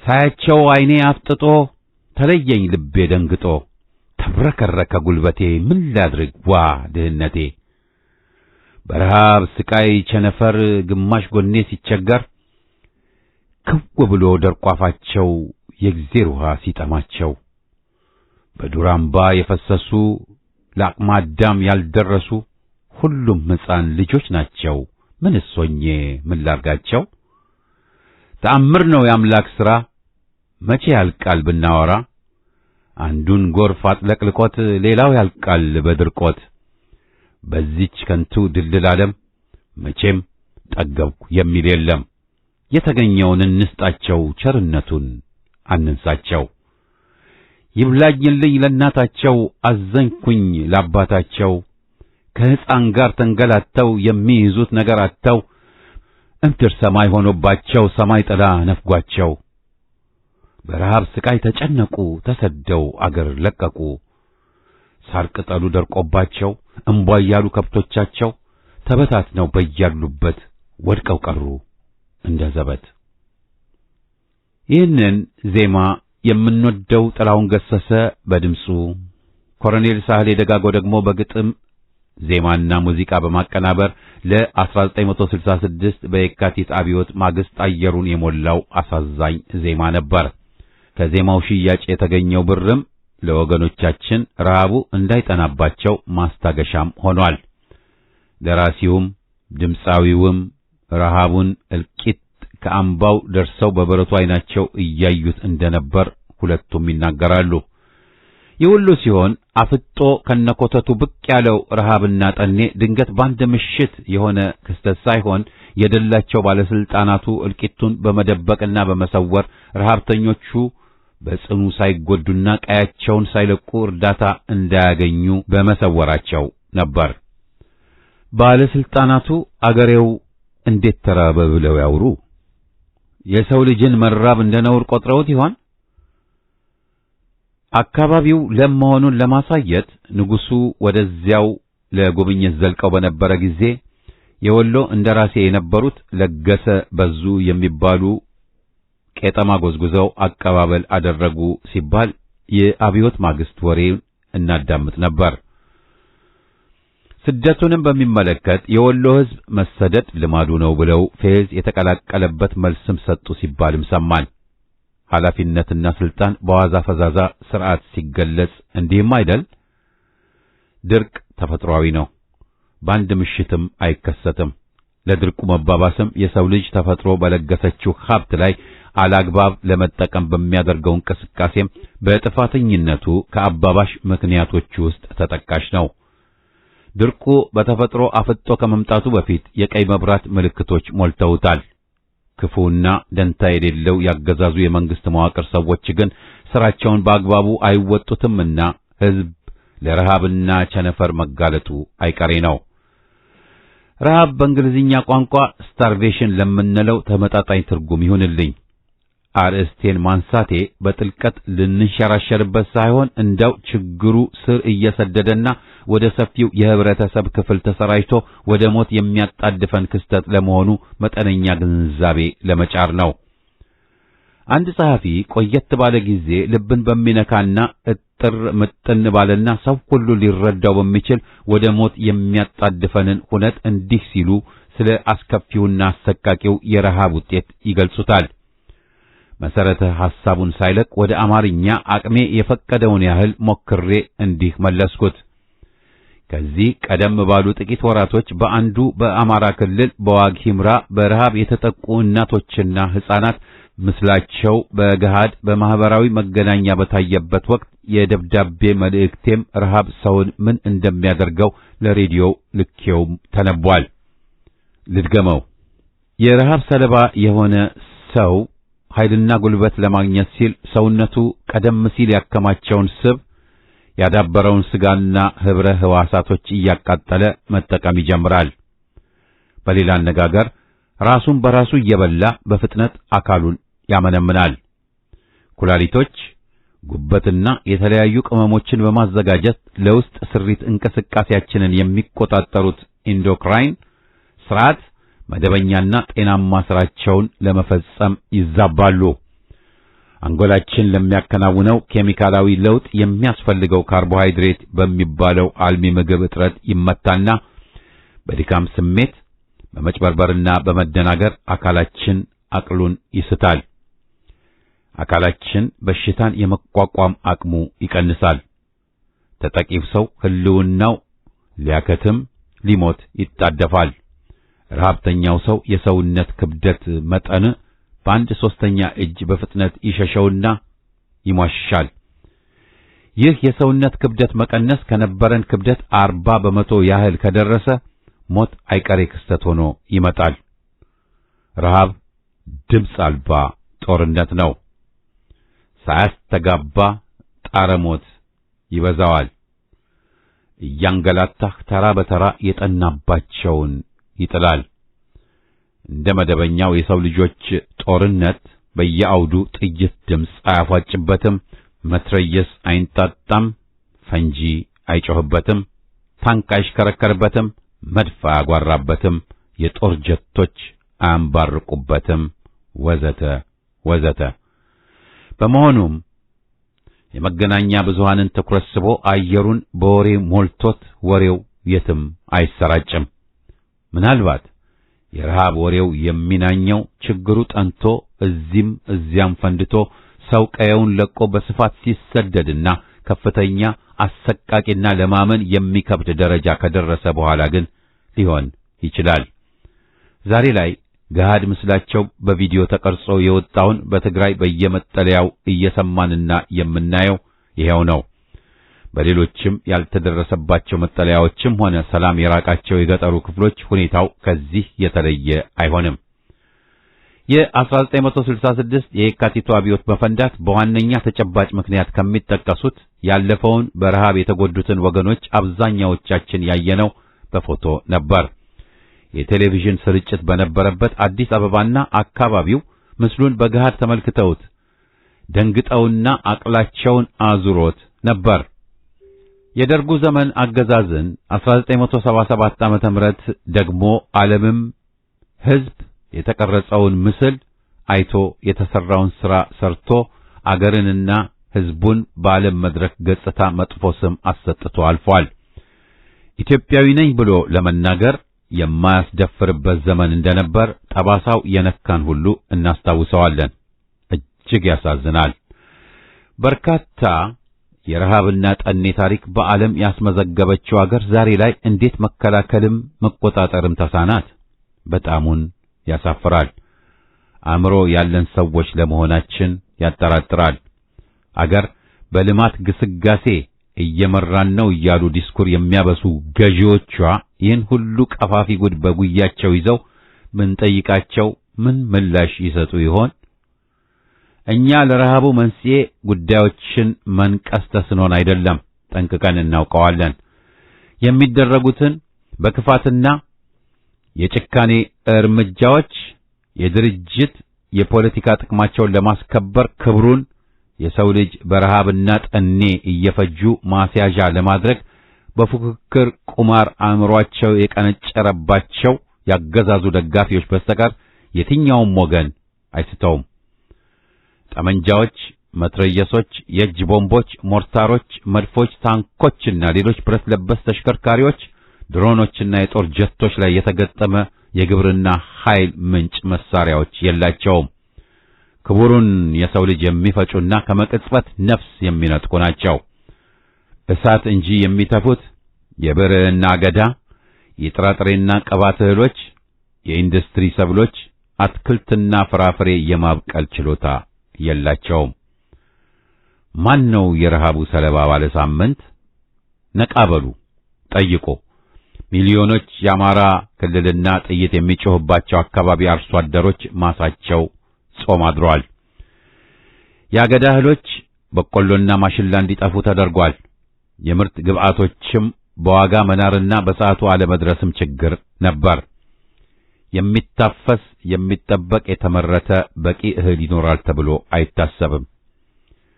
ሳያቸው አይኔ አፍጥጦ ተለየኝ ልቤ ደንግጦ። ተብረከረከ ጉልበቴ ምን ላድርግ ዋ ድህነቴ። በረሃብ ስቃይ ቸነፈር ግማሽ ጎኔ ሲቸገር ክው ብሎ ደርቋፋቸው የእግዚአብሔር ውሃ ሲጠማቸው። በዱራምባ የፈሰሱ ለአቅመ አዳም ያልደረሱ ሁሉም ሕፃን ልጆች ናቸው። ምን ሶኜ ምን ላርጋቸው። ተአምር ነው የአምላክ ሥራ መቼ ያልቃል ብናወራ። አንዱን ጎርፍ አጥለቅልቆት ሌላው ያልቃል በድርቆት። በዚች ከንቱ ድልድል ዓለም መቼም ጠገብኩ የሚል የለም። የተገኘውን እንስጣቸው ቸርነቱን አንንሳቸው። ይብላኝልኝ ለእናታቸው አዘንኩኝ ለአባታቸው። ከሕፃን ጋር ተንገላተው የሚይዙት ነገር አጥተው እምድር ሰማይ ሆኖባቸው ሰማይ ጥላ ነፍጓቸው። በረሃብ ስቃይ ተጨነቁ ተሰደው አገር ለቀቁ። ሳር ቅጠሉ ደርቆባቸው እምቧይ ያሉ ከብቶቻቸው ተበታትነው በያሉበት ወድቀው ቀሩ እንደ ዘበት። ይህንን ዜማ የምንወደው ጥላሁን ገሰሰ በድምፁ፣ ኮሎኔል ሳህሌ ደጋጎ ደግሞ በግጥም ዜማና ሙዚቃ በማቀናበር ለ1966 በየካቲት አብዮት ማግስት አየሩን የሞላው አሳዛኝ ዜማ ነበር። ከዜማው ሽያጭ የተገኘው ብርም ለወገኖቻችን ረሃቡ እንዳይጠናባቸው ማስታገሻም ሆኗል። ደራሲውም ድምፃዊውም ረሃቡን እልቂት ከአምባው ደርሰው በበረቱ አይናቸው እያዩት እንደነበር ሁለቱም ይናገራሉ። ይሁሉ ሲሆን አፍጦ ከነኮተቱ ብቅ ያለው ረሃብና ጠኔ ድንገት ባንድ ምሽት የሆነ ክስተት ሳይሆን የደላቸው ባለስልጣናቱ እልቂቱን በመደበቅና በመሰወር ረሃብተኞቹ በጽኑ ሳይጎዱና ቀያቸውን ሳይለቁ እርዳታ እንዳያገኙ በመሰወራቸው ነበር። ባለስልጣናቱ አገሬው እንዴት ተራበ ብለው ያውሩ? የሰው ልጅን መራብ እንደነውር ቆጥረውት ይሆን? አካባቢው ለም መሆኑን ለማሳየት ንጉሱ ወደዚያው ለጉብኝት ዘልቀው በነበረ ጊዜ የወሎ እንደራሴ የነበሩት ለገሰ በዙ የሚባሉ ቄጠማ ጎዝጉዘው አቀባበል አደረጉ ሲባል የአብዮት ማግስት ወሬ እናዳምጥ ነበር። ስደቱንም በሚመለከት የወሎ ሕዝብ መሰደድ ልማዱ ነው ብለው ፌዝ የተቀላቀለበት መልስም ሰጡ ሲባልም ሰማን። ኃላፊነትና ስልጣን በዋዛ ፈዛዛ ስርዓት ሲገለጽ እንዲህም አይደል? ድርቅ ተፈጥሯዊ ነው፣ በአንድ ምሽትም አይከሰትም። ለድርቁ መባባስም የሰው ልጅ ተፈጥሮ በለገሰችው ሀብት ላይ አላግባብ ለመጠቀም በሚያደርገው እንቅስቃሴም በጥፋተኝነቱ ከአባባሽ ምክንያቶች ውስጥ ተጠቃሽ ነው። ድርቁ በተፈጥሮ አፍጦ ከመምጣቱ በፊት የቀይ መብራት ምልክቶች ሞልተውታል። ክፉና ደንታ የሌለው ያገዛዙ የመንግስት መዋቅር ሰዎች ግን ስራቸውን በአግባቡ አይወጡትምና ሕዝብ ለረሃብና ቸነፈር መጋለጡ አይቀሬ ነው። ረሃብ በእንግሊዝኛ ቋንቋ ስታርቬሽን ለምንለው ተመጣጣኝ ትርጉም ይሁንልኝ። አርእስቴን ማንሳቴ በጥልቀት ልንሸራሸርበት ሳይሆን እንደው ችግሩ ስር እየሰደደና ወደ ሰፊው የህብረተሰብ ክፍል ተሰራጭቶ ወደ ሞት የሚያጣድፈን ክስተት ለመሆኑ መጠነኛ ግንዛቤ ለመጫር ነው። አንድ ጸሐፊ ቆየት ባለ ጊዜ ልብን በሚነካና እጥር ምጥን ባለና ሰው ሁሉ ሊረዳው በሚችል ወደ ሞት የሚያጣድፈንን ሁነት እንዲህ ሲሉ ስለ አስከፊውና አሰቃቂው የረሃብ ውጤት ይገልጹታል። መሰረተ ሐሳቡን ሳይለቅ ወደ አማርኛ አቅሜ የፈቀደውን ያህል ሞክሬ እንዲህ መለስኩት። ከዚህ ቀደም ባሉ ጥቂት ወራቶች በአንዱ በአማራ ክልል በዋግ ኽምራ በረሃብ የተጠቁ እናቶችና ሕፃናት ምስላቸው በገሃድ በማህበራዊ መገናኛ በታየበት ወቅት የደብዳቤ መልእክቴም ረሃብ ሰውን ምን እንደሚያደርገው ለሬዲዮ ልኬው ተነቧል። ልድገመው። የረሃብ ሰለባ የሆነ ሰው ኃይልና ጉልበት ለማግኘት ሲል ሰውነቱ ቀደም ሲል ያከማቸውን ስብ ያዳበረውን ስጋና ህብረ ህዋሳቶች እያቃጠለ መጠቀም ይጀምራል። በሌላ አነጋገር ራሱን በራሱ እየበላ በፍጥነት አካሉን ያመነምናል። ኩላሊቶች፣ ጉበትና የተለያዩ ቅመሞችን በማዘጋጀት ለውስጥ ስሪት እንቅስቃሴያችንን የሚቆጣጠሩት ኢንዶክራይን ስርዓት መደበኛና ጤናማ ስራቸውን ለመፈጸም ይዛባሉ። አንጎላችን ለሚያከናውነው ኬሚካላዊ ለውጥ የሚያስፈልገው ካርቦሃይድሬት በሚባለው አልሚ ምግብ እጥረት ይመታና በድካም ስሜት በመጭበርበርና በመደናገር አካላችን አቅሉን ይስታል። አካላችን በሽታን የመቋቋም አቅሙ ይቀንሳል። ተጠቂው ሰው ህልውናው ሊያከትም ሊሞት ይጣደፋል። ረሃብተኛው ሰው የሰውነት ክብደት መጠን በአንድ ሶስተኛ እጅ በፍጥነት ይሸሸውና ይሟሻል። ይህ የሰውነት ክብደት መቀነስ ከነበረን ክብደት 40 በመቶ ያህል ከደረሰ ሞት አይቀሬ ክስተት ሆኖ ይመጣል። ረሃብ ድምፅ አልባ ጦርነት ነው። ሳያስተጋባ ጣረ ሞት ይበዛዋል። እያንገላታህ ተራ በተራ የጠናባቸውን ይጥላል። እንደ መደበኛው የሰው ልጆች ጦርነት በየአውዱ ጥይት ድምፅ አያፏጭበትም፣ መትረየስ አይንጣጣም፣ ፈንጂ አይጮህበትም፣ ታንክ አይሽከረከርበትም፣ መድፍ አያጓራበትም፣ የጦር ጀቶች አያንባርቁበትም፣ ወዘተ ወዘተ። በመሆኑም የመገናኛ ብዙሃንን ትኩረት ስቦ አየሩን በወሬ ሞልቶት ወሬው የትም አይሰራጭም። ምናልባት የረሃብ ወሬው የሚናኘው ችግሩ ጠንቶ እዚህም እዚያም ፈንድቶ ሰው ቀየውን ለቆ በስፋት ሲሰደድና ከፍተኛ አሰቃቂና ለማመን የሚከብድ ደረጃ ከደረሰ በኋላ ግን ሊሆን ይችላል። ዛሬ ላይ ገሃድ ምስላቸው በቪዲዮ ተቀርጾ የወጣውን በትግራይ በየመጠለያው እየሰማንና የምናየው ይሄው ነው። በሌሎችም ያልተደረሰባቸው መጠለያዎችም ሆነ ሰላም የራቃቸው የገጠሩ ክፍሎች ሁኔታው ከዚህ የተለየ አይሆንም። የ1966 የየካቲቱ አብዮት መፈንዳት በዋነኛ ተጨባጭ ምክንያት ከሚጠቀሱት ያለፈውን በረሃብ የተጎዱትን ወገኖች አብዛኛዎቻችን ያየነው በፎቶ ነበር። የቴሌቪዥን ስርጭት በነበረበት አዲስ አበባና አካባቢው ምስሉን በገሃድ ተመልክተውት ደንግጠውና አቅላቸውን አዙሮት ነበር። የደርጉ ዘመን አገዛዝን 1977 ዓመተ ምህረት ደግሞ ዓለምም ሕዝብ የተቀረጸውን ምስል አይቶ የተሰራውን ሥራ ሰርቶ አገርንና ሕዝቡን በዓለም መድረክ ገጽታ መጥፎ ስም አሰጥቶ አልፏል። ኢትዮጵያዊ ነኝ ብሎ ለመናገር የማያስደፍርበት ዘመን እንደነበር ጠባሳው የነካን ሁሉ እናስታውሰዋለን። እጅግ ያሳዝናል። በርካታ የረሃብና ጠኔ ታሪክ በዓለም ያስመዘገበችው አገር ዛሬ ላይ እንዴት መከላከልም መቆጣጠርም ተሳናት? በጣሙን ያሳፍራል። አእምሮ ያለን ሰዎች ለመሆናችን ያጠራጥራል። አገር በልማት ግስጋሴ እየመራን ነው እያሉ ዲስኩር የሚያበሱ ገዢዎቿ ይህን ሁሉ ቀፋፊ ጉድ በጉያቸው ይዘው ብንጠይቃቸው ምን ምላሽ ይሰጡ ይሆን? እኛ ለረሃቡ መንስኤ ጉዳዮችን መንቀስ ተስኖን አይደለም፣ ጠንቅቀን እናውቀዋለን። የሚደረጉትን በክፋትና የጭካኔ እርምጃዎች የድርጅት የፖለቲካ ጥቅማቸውን ለማስከበር ክብሩን የሰው ልጅ በረሃብና ጠኔ እየፈጁ ማስያዣ ለማድረግ በፉክክር ቁማር አእምሯቸው የቀነጨረባቸው ያገዛዙ ደጋፊዎች በስተቀር የትኛውም ወገን አይስተውም። ጠመንጃዎች፣ መትረየሶች፣ የእጅ ቦምቦች፣ ሞርታሮች፣ መድፎች፣ ታንኮችና ሌሎች ብረት ለበስ ተሽከርካሪዎች፣ ድሮኖችና የጦር ጀቶች ላይ የተገጠመ የግብርና ኃይል ምንጭ መሳሪያዎች የላቸውም። ክቡሩን የሰው ልጅ የሚፈጩና ከመቅጽበት ነፍስ የሚነጥቁ ናቸው። እሳት እንጂ የሚተፉት የብርና አገዳ፣ የጥራጥሬና ቅባት እህሎች፣ የኢንዱስትሪ ሰብሎች፣ አትክልትና ፍራፍሬ የማብቀል ችሎታ የላቸውም። ማን ነው የረሃቡ ሰለባ ባለ ሳምንት? ነቃበሉ ጠይቁ። ሚሊዮኖች የአማራ ክልልና ጥይት የሚጮህባቸው አካባቢ አርሶ አደሮች ማሳቸው ጾም አድሯል። የአገዳ እህሎች በቆሎና ማሽላ እንዲጠፉ ተደርጓል። የምርት ግብዓቶችም በዋጋ መናርና በሰዓቱ አለመድረስም ችግር ነበር። የሚታፈስ የሚጠበቅ የተመረተ በቂ እህል ይኖራል ተብሎ አይታሰብም።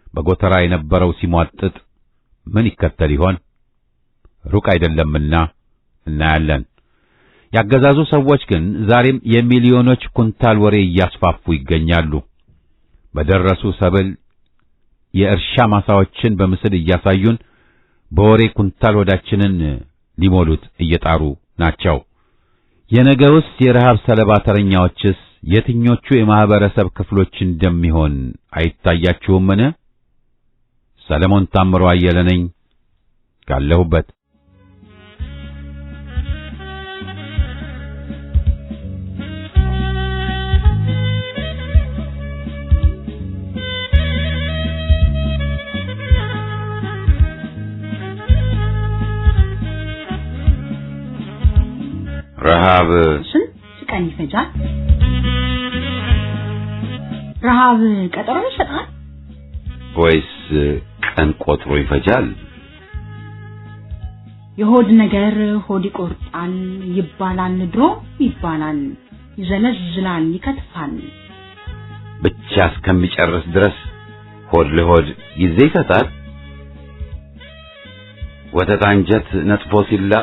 በጎተራ የነበረው ሲሟጥጥ ምን ይከተል ይሆን? ሩቅ አይደለምና እናያለን። ያገዛዙ ሰዎች ግን ዛሬም የሚሊዮኖች ኩንታል ወሬ እያስፋፉ ይገኛሉ። በደረሱ ሰብል የእርሻ ማሳዎችን በምስል እያሳዩን በወሬ ኩንታል ወዳችንን ሊሞሉት እየጣሩ ናቸው። የነገውስ የረሃብ ሰለባ ተረኛዎችስ የትኞቹ የማህበረሰብ ክፍሎች እንደሚሆን አይታያችሁምን? ሰለሞን ታምሮ አየለ ነኝ ካለሁበት። ረሃብ ስንት ቀን ይፈጃል? ረሃብ ቀጠሮ ይሰጣል ወይስ ቀን ቆጥሮ ይፈጃል? የሆድ ነገር ሆድ ይቆርጣል ይባላል፣ ድሮ ይባላል፣ ይዘለዝላል ይከትፋል። ብቻ እስከሚጨርስ ድረስ ሆድ ለሆድ ጊዜ ይሰጣል። ወተት አንጀት ነጥፎ ሲላ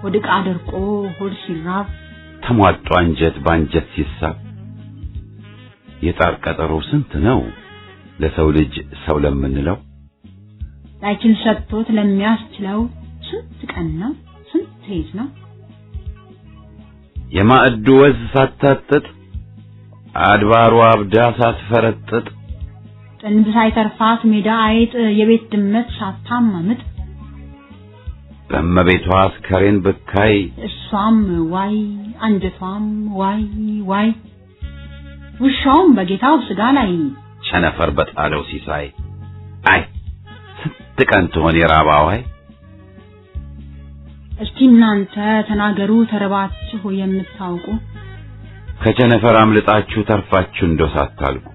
ሆድ ዕቃ ደርቆ ሆድ ሲራብ ተሟጦ አንጀት ባንጀት ሲሳብ የጣር ቀጠሮ ስንት ነው ለሰው ልጅ ሰው ለምንለው? ላይችን ሰጥቶት ለሚያስችለው ስንት ቀን ነው ስንት ሌት ነው? የማዕዱ ወዝ ሳታጥጥ አድባሩ አብዳ ሳትፈረጥጥ ጥንብ ሳይተርፋት ሜዳ አይጥ የቤት ድመት ሳታማምጥ በእመቤቷ አስከሬን ብካይ እሷም ዋይ አንጀቷም ዋይ ዋይ ውሻውም በጌታው ስጋ ላይ ቸነፈር በጣለው ሲሳይ አይ ስንት ቀን ትሆን የራባዋይ? እስቲ እናንተ ተናገሩ ተረባችሁ የምታውቁ ከቸነፈር አምልጣችሁ ተርፋችሁ እንደው ሳታልቁ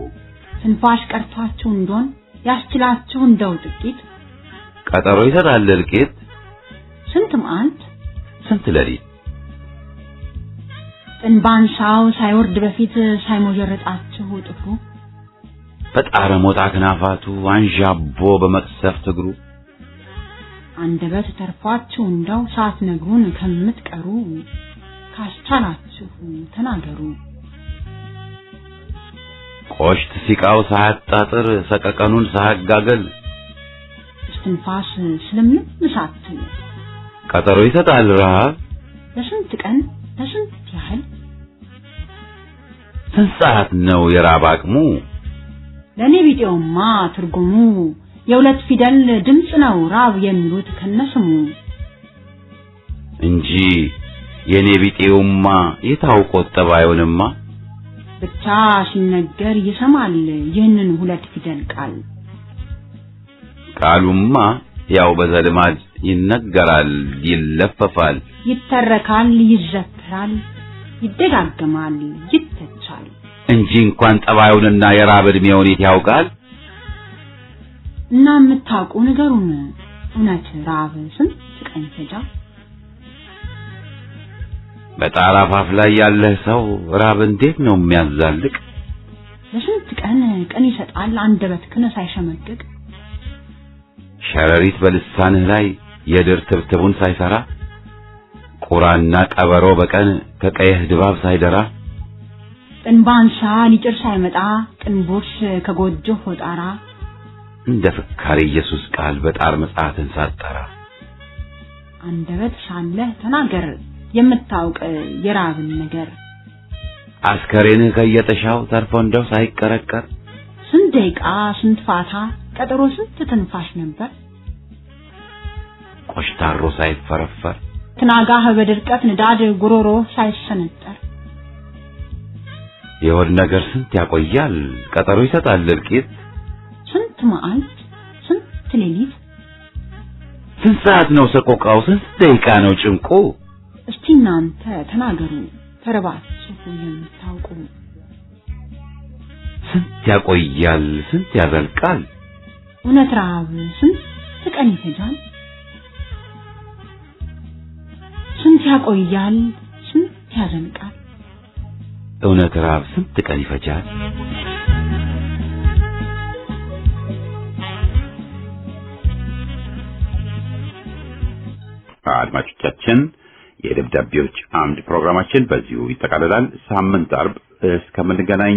ትንፋሽ ቀርቷችሁ እንደሆን ያስችላችሁ እንደው ጥቂት ቀጠሮ ይሰጣል እልቂት ስንት መዓልት ስንት ሌሊት ጥንባንሳው ሳይወርድ በፊት ሳይሞጀረጣችሁ ጥፍሩ በጣረ ሞጣ ከናፋቱ አንዣቦ በመቅሰፍት እግሩ አንደበት ተርፏችሁ እንደው ሳትነግሩን ከምትቀሩ ካስቻላችሁ ተናገሩ። ቆሽት ሲቃው ሳያጣጥር ሰቀቀኑን ሳያጋገል እስትንፋስ ስለምን ሳትል ቀጠሮ ይሰጣል ረሃብ ለስንት ቀን ለስንት ያህል? ስንት ሰዓት ነው የራብ አቅሙ? ለኔ ቢጤውማ ትርጉሙ የሁለት ፊደል ድምጽ ነው ራብ የሚሉት ከነስሙ እንጂ የኔ ቢጤውማ የታውቆ ጠባዩንማ ብቻ ሲነገር ይሰማል ይህንን ሁለት ፊደል ቃል። ቃሉማ ያው በዘልማድ ይነገራል ይለፈፋል ይተረካል ይዘፈራል ይደጋገማል ይተቻል እንጂ እንኳን ጠባዩንና የራብ ዕድሜውን ያውቃል እና የምታውቁ ነገሩን እውነት ራብ ስንት ቀን ይፈጃል በጣራ ፋፍ ላይ ያለ ሰው ራብ እንዴት ነው የሚያዛልቅ ለስንት ቀን ይሰጣል አንደበትክን ሳይሸመቅቅ ሸረሪት በልሳንህ ላይ የድር ትብትቡን ሳይሰራ ቁራና ቀበሮ በቀን ከቀየህ ድባብ ሳይደራ ጥንባንሳ ሊጭር ሳይመጣ ጥንቦች ከጎጆ ሆጣራ እንደ ፍካሬ ኢየሱስ ቃል በጣር መጽሐፍን ሳጠራ አንደበት ሳለ ተናገር የምታውቅ የራብን ነገር አስከሬንህ ከየተሻው ተርፎ እንደው ሳይቀረቀር ስንት ደቂቃ ስንት ፋታ ቀጠሮ ስንት ትንፋሽ ነበር ቆሽታሮ ሳይፈረፈር ትናጋህ በድርቀት ንዳድ ጉሮሮ ሳይሰነጠር የሆድ ነገር ስንት ያቆያል ቀጠሮ ይሰጣል እልቂት ስንት መዓልት ስንት ሌሊት ስንት ሰዓት ነው ሰቆቃው ስንት ደቂቃ ነው ጭንቁ እስቲ እናንተ ተናገሩ ተረባችሁ የምታውቁ ስንት ያቆያል ስንት ያዘልቃል እውነት ራብ ስንት ቀን ይፈጃል ስንት ያቆያል ስንት ያዘልቃል እውነት ራብ ስንት ቀን ይፈጃል አድማጮቻችን የደብዳቤዎች አምድ ፕሮግራማችን በዚሁ ይጠቃልላል ሳምንት አርብ እስከምንገናኝ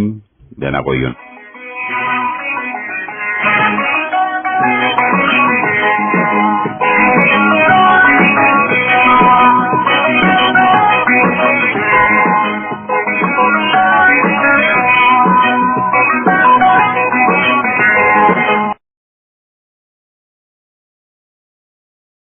ደህና ቆዩን